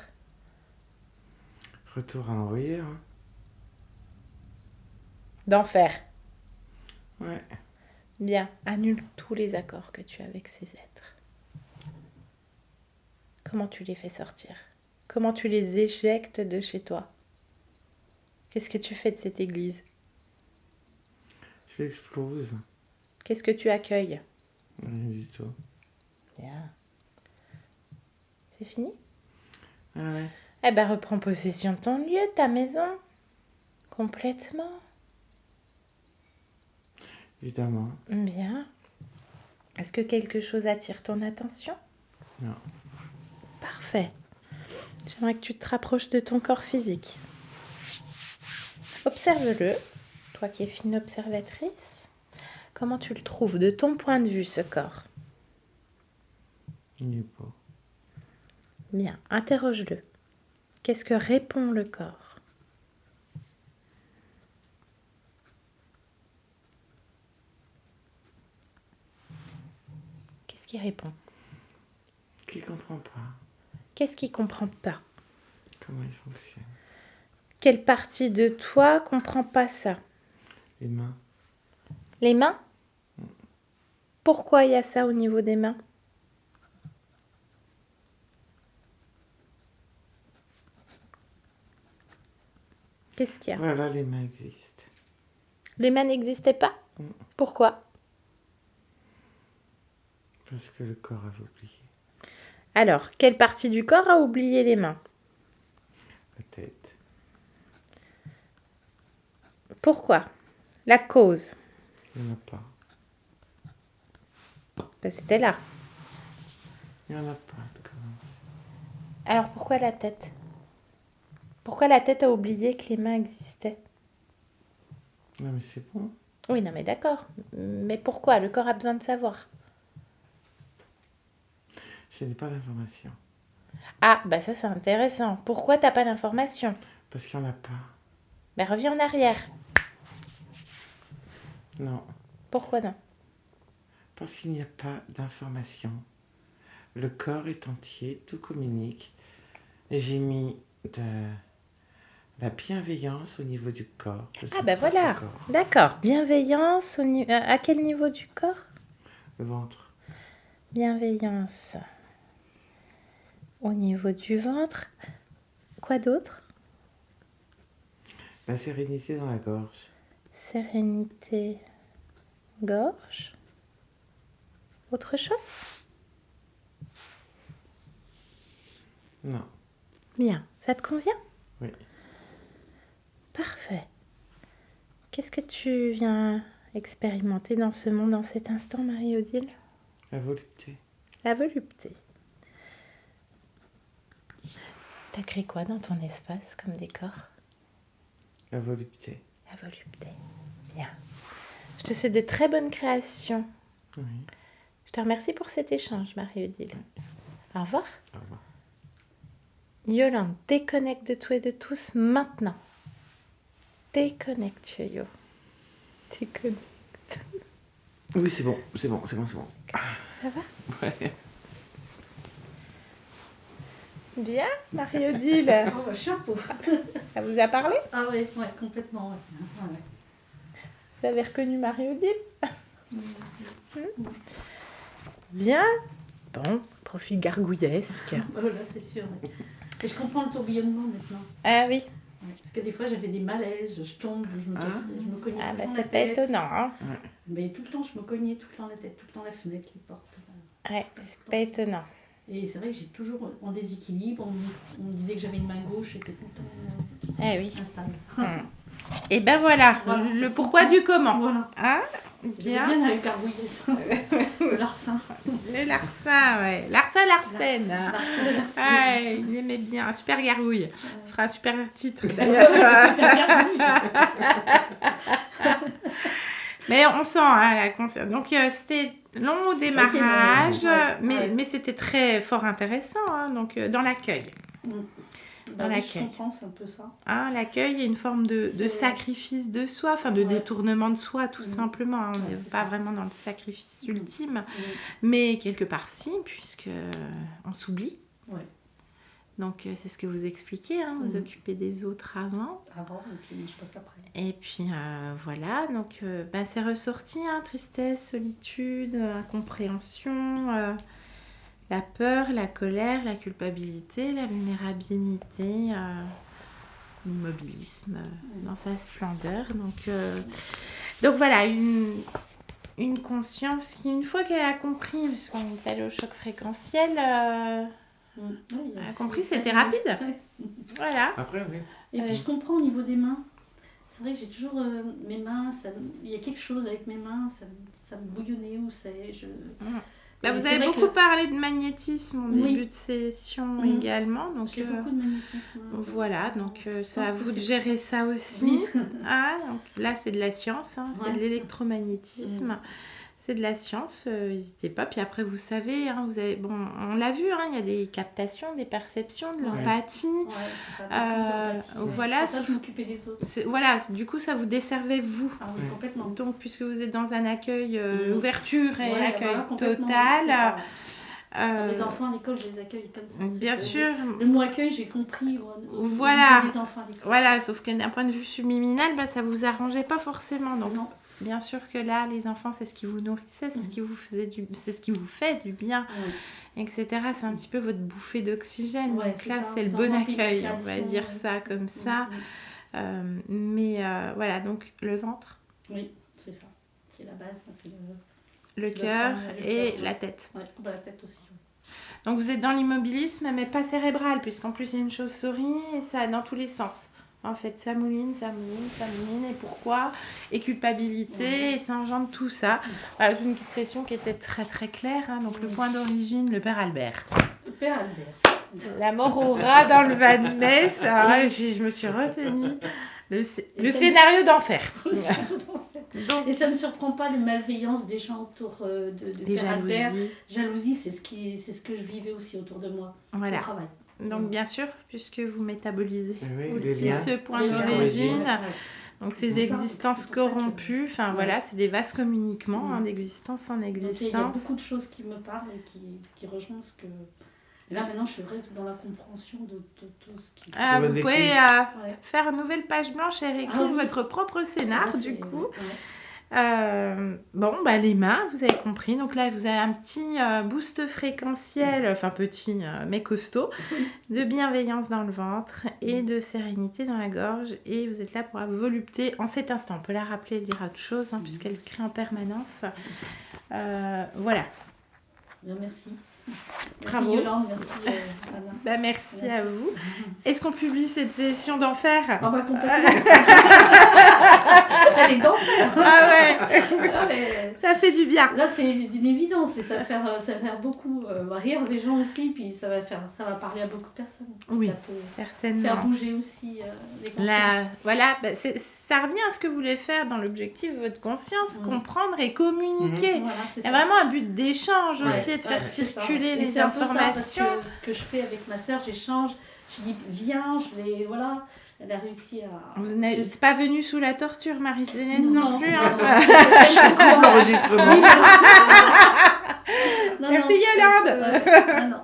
Retour à l'envoyeur. Hein. D'enfer. Ouais. Bien, annule tous les accords que tu as avec ces êtres. Comment tu les fais sortir? Comment tu les éjectes de chez toi? Qu'est-ce que tu fais de cette église? Je l'explose. Qu'est-ce que tu accueilles? Rien du tout. Bien. C'est fini? Ah ouais. Eh ben, reprends possession de ton lieu, de ta maison. Complètement. Évidemment. Bien. Est-ce que quelque chose attire ton attention? Non. Parfait. J'aimerais que tu te rapproches de ton corps physique. Observe-le, toi qui es fine observatrice. Comment tu le trouves de ton point de vue, ce corps? Il n'est pas. Bien, interroge-le. Qu'est-ce que répond le corps? Qu'est-ce qu'il répond? Qui comprend pas Qu'est-ce qu'il comprend pas? comment il fonctionne. Quelle partie de toi comprend pas ça? Les mains. Les mains? Pourquoi il y a ça au niveau des mains? Qu'est-ce qu'il y a? Voilà, les mains existent. Les mains n'existaient pas? Pourquoi? Parce que le corps avait oublié. Alors, quelle partie du corps a oublié les mains? La tête. Pourquoi? La cause? Il n'y en a pas. Ben, c'était là. Il n'y en a pas de commence. Alors, pourquoi la tête? Pourquoi la tête a oublié que les mains existaient? Non, mais c'est bon. Oui, non, mais d'accord. Mais pourquoi? Le corps a besoin de savoir. Je n'ai pas d'information. Ah, bah ça c'est intéressant. Pourquoi t'as pas d'information? Parce qu'il n'y en a pas. Ben reviens en arrière. Non. Pourquoi non? Parce qu'il n'y a pas d'information. Le corps est entier, tout communique. J'ai mis de la bienveillance au niveau du corps. Ah ben voilà. D'accord. Bienveillance à quel niveau du corps? Le ventre. Bienveillance au niveau du ventre. Quoi d'autre? La sérénité dans la gorge. Sérénité, gorge. Autre chose? Non. Bien. Ça te convient? Oui. Parfait. Qu'est-ce que tu viens expérimenter dans ce monde en cet instant, Marie-Odile? La volupté. La volupté. T'as créé quoi dans ton espace comme décor? La volupté. La volupté. Bien. Je te souhaite de très bonnes créations. Oui. Je te remercie pour cet échange, Marie-Odile. Au revoir. Au revoir. Yolande, déconnecte de tout et de tous maintenant. Déconnecte, Yo. Déconnecte. Oui, c'est bon. C'est bon. Ça va? Ouais. Bien, Marie-Odile. Oh, chapeau. Ça vous a parlé? Ah ouais, complètement. Ouais. Vous avez reconnu Marie-Odile? Bien. Bon, profil gargouillesque. Oh là, c'est sûr. Ouais. Et je comprends le tourbillonnement maintenant. Ah oui. Ouais, parce que des fois, j'avais des malaises, je tombe, je me cassais, je me cognais Ah tout bah le temps c'est la pas tête. étonnant. Hein. Mais tout le temps, je me cognais tout le temps la tête, tout le temps la fenêtre, les portes. Ouais, c'est pas étonnant. Et c'est vrai que j'ai toujours en déséquilibre. On me disait que j'avais une main gauche, j'étais tout le temps Eh oui. instable. Et ben voilà, Voilà, ça le se pourquoi comprend. du comment. Voilà. Hein? J'aimais Bien. bien la gargouiller ça. Le larcin. Le larcin, ouais. Larcène. Larcin. Ah, il aimait bien. Super gargouille. On fera un super titre d'ailleurs. Mais on sent la conscience. Donc c'était long au démarrage, mais c'était très fort intéressant. Donc dans l'accueil. Dans l'accueil. Je comprends, c'est un peu ça. L'accueil, il y a une forme de sacrifice de soi, enfin de détournement de soi tout simplement. On n'est pas vraiment dans le sacrifice ultime, mais quelque part si, puisque on s'oublie. Ouais. Donc c'est ce que vous expliquez, vous occupez des autres avant. Avant, et puis je passe après. Et puis voilà, donc c'est ressorti, tristesse, solitude, incompréhension, la peur, la colère, la culpabilité, la vulnérabilité, l'immobilisme dans sa splendeur. Donc voilà, une conscience qui, une fois qu'elle a compris, parce qu'on est allé au choc fréquentiel, elle a compris, c'était rapide. Voilà. Après, oui. Et puis je comprends au niveau des mains. C'est vrai que j'ai toujours mes mains, il y a quelque chose avec mes mains, ça me bouillonnait ou vous avez beaucoup parlé de magnétisme au début de session également. Donc, j'ai beaucoup de magnétisme. Voilà, donc c'est à vous de gérer ça aussi. Donc là, c'est de la science, c'est de l'électromagnétisme. C'est de la science, n'hésitez pas. Puis après, vous savez, on l'a vu, il y a des captations, des perceptions, de l'empathie. Voilà. Ça, je m'occupais des autres. Voilà, du coup, ça vous desservait vous. Ah oui, complètement. Donc, puisque vous êtes dans un accueil, ouverture et accueil total. Les enfants à l'école, je les accueille comme ça. Bien sûr. Le mot accueil, j'ai compris. Voilà. Les enfants à l'école. Voilà, sauf que d'un point de vue subliminal, ça vous arrangeait pas forcément. Donc, non. Bien sûr que là, les enfants, c'est ce qui vous nourrissait, c'est ce qui vous c'est ce qui vous fait du bien, etc. C'est un petit peu votre bouffée d'oxygène. Donc là, c'est le bon accueil, on va dire ça comme ça. Mais voilà, donc le ventre. Oui, c'est ça. Qui est la base, c'est le cœur et la tête. Oui, la tête aussi. Donc vous êtes dans l'immobilisme, mais pas cérébral, puisqu'en plus il y a une chauve-souris et ça dans tous les sens. En fait, ça mouline, et pourquoi? Et culpabilité, et ça engendre tout ça. Alors, une session qui était très très claire, donc le point d'origine, le père Albert. Le père Albert. La mort au rat dans le van de Metz, je me suis retenue. Le scénario d'enfer. Donc, et ça ne me surprend pas les malveillances des gens autour de père Albert. Jalousie, c'est ce que je vivais aussi autour de moi au travail. Donc bien sûr, puisque vous métabolisez aussi ce point d'origine, donc ces existences corrompues, voilà, c'est des vases communiquements d'existence en existence. Il y a beaucoup de choses qui me parlent et qui rejoignent ce que... Et là maintenant je suis vraiment dans la compréhension de tout ce qui... vous pouvez faire une nouvelle page blanche et réécrire votre propre scénar du coup. Les mains, vous avez compris. Donc là, vous avez un petit boost fréquentiel, enfin petit, mais costaud, de bienveillance dans le ventre et de sérénité dans la gorge. Et vous êtes là pour la volupté en cet instant. On peut la rappeler, dire autre chose, puisqu'elle crie en permanence. Voilà. Bien, merci. Bravo. Merci Yolande, merci Anna. Merci à vous. Est-ce qu'on publie cette session d'enfer? Complètement. Elle est d'enfer. Ça fait du bien. Là, c'est d'une évidence et ça va faire beaucoup rire les gens aussi, puis ça va parler à beaucoup de personnes. Oui, ça peut certainement. Faire bouger aussi les consciences. Voilà, ça revient à ce que vous voulez faire dans l'objectif de votre conscience, comprendre et communiquer. Voilà, il y a vraiment un but d'échange aussi, et de faire circuler les informations. Ce que je fais avec ma sœur, j'échange, je dis viens, elle a réussi à... Vous n'êtes pas venue sous la torture, Marie-Céleste, non plus. L'enregistrement. Merci Yolande.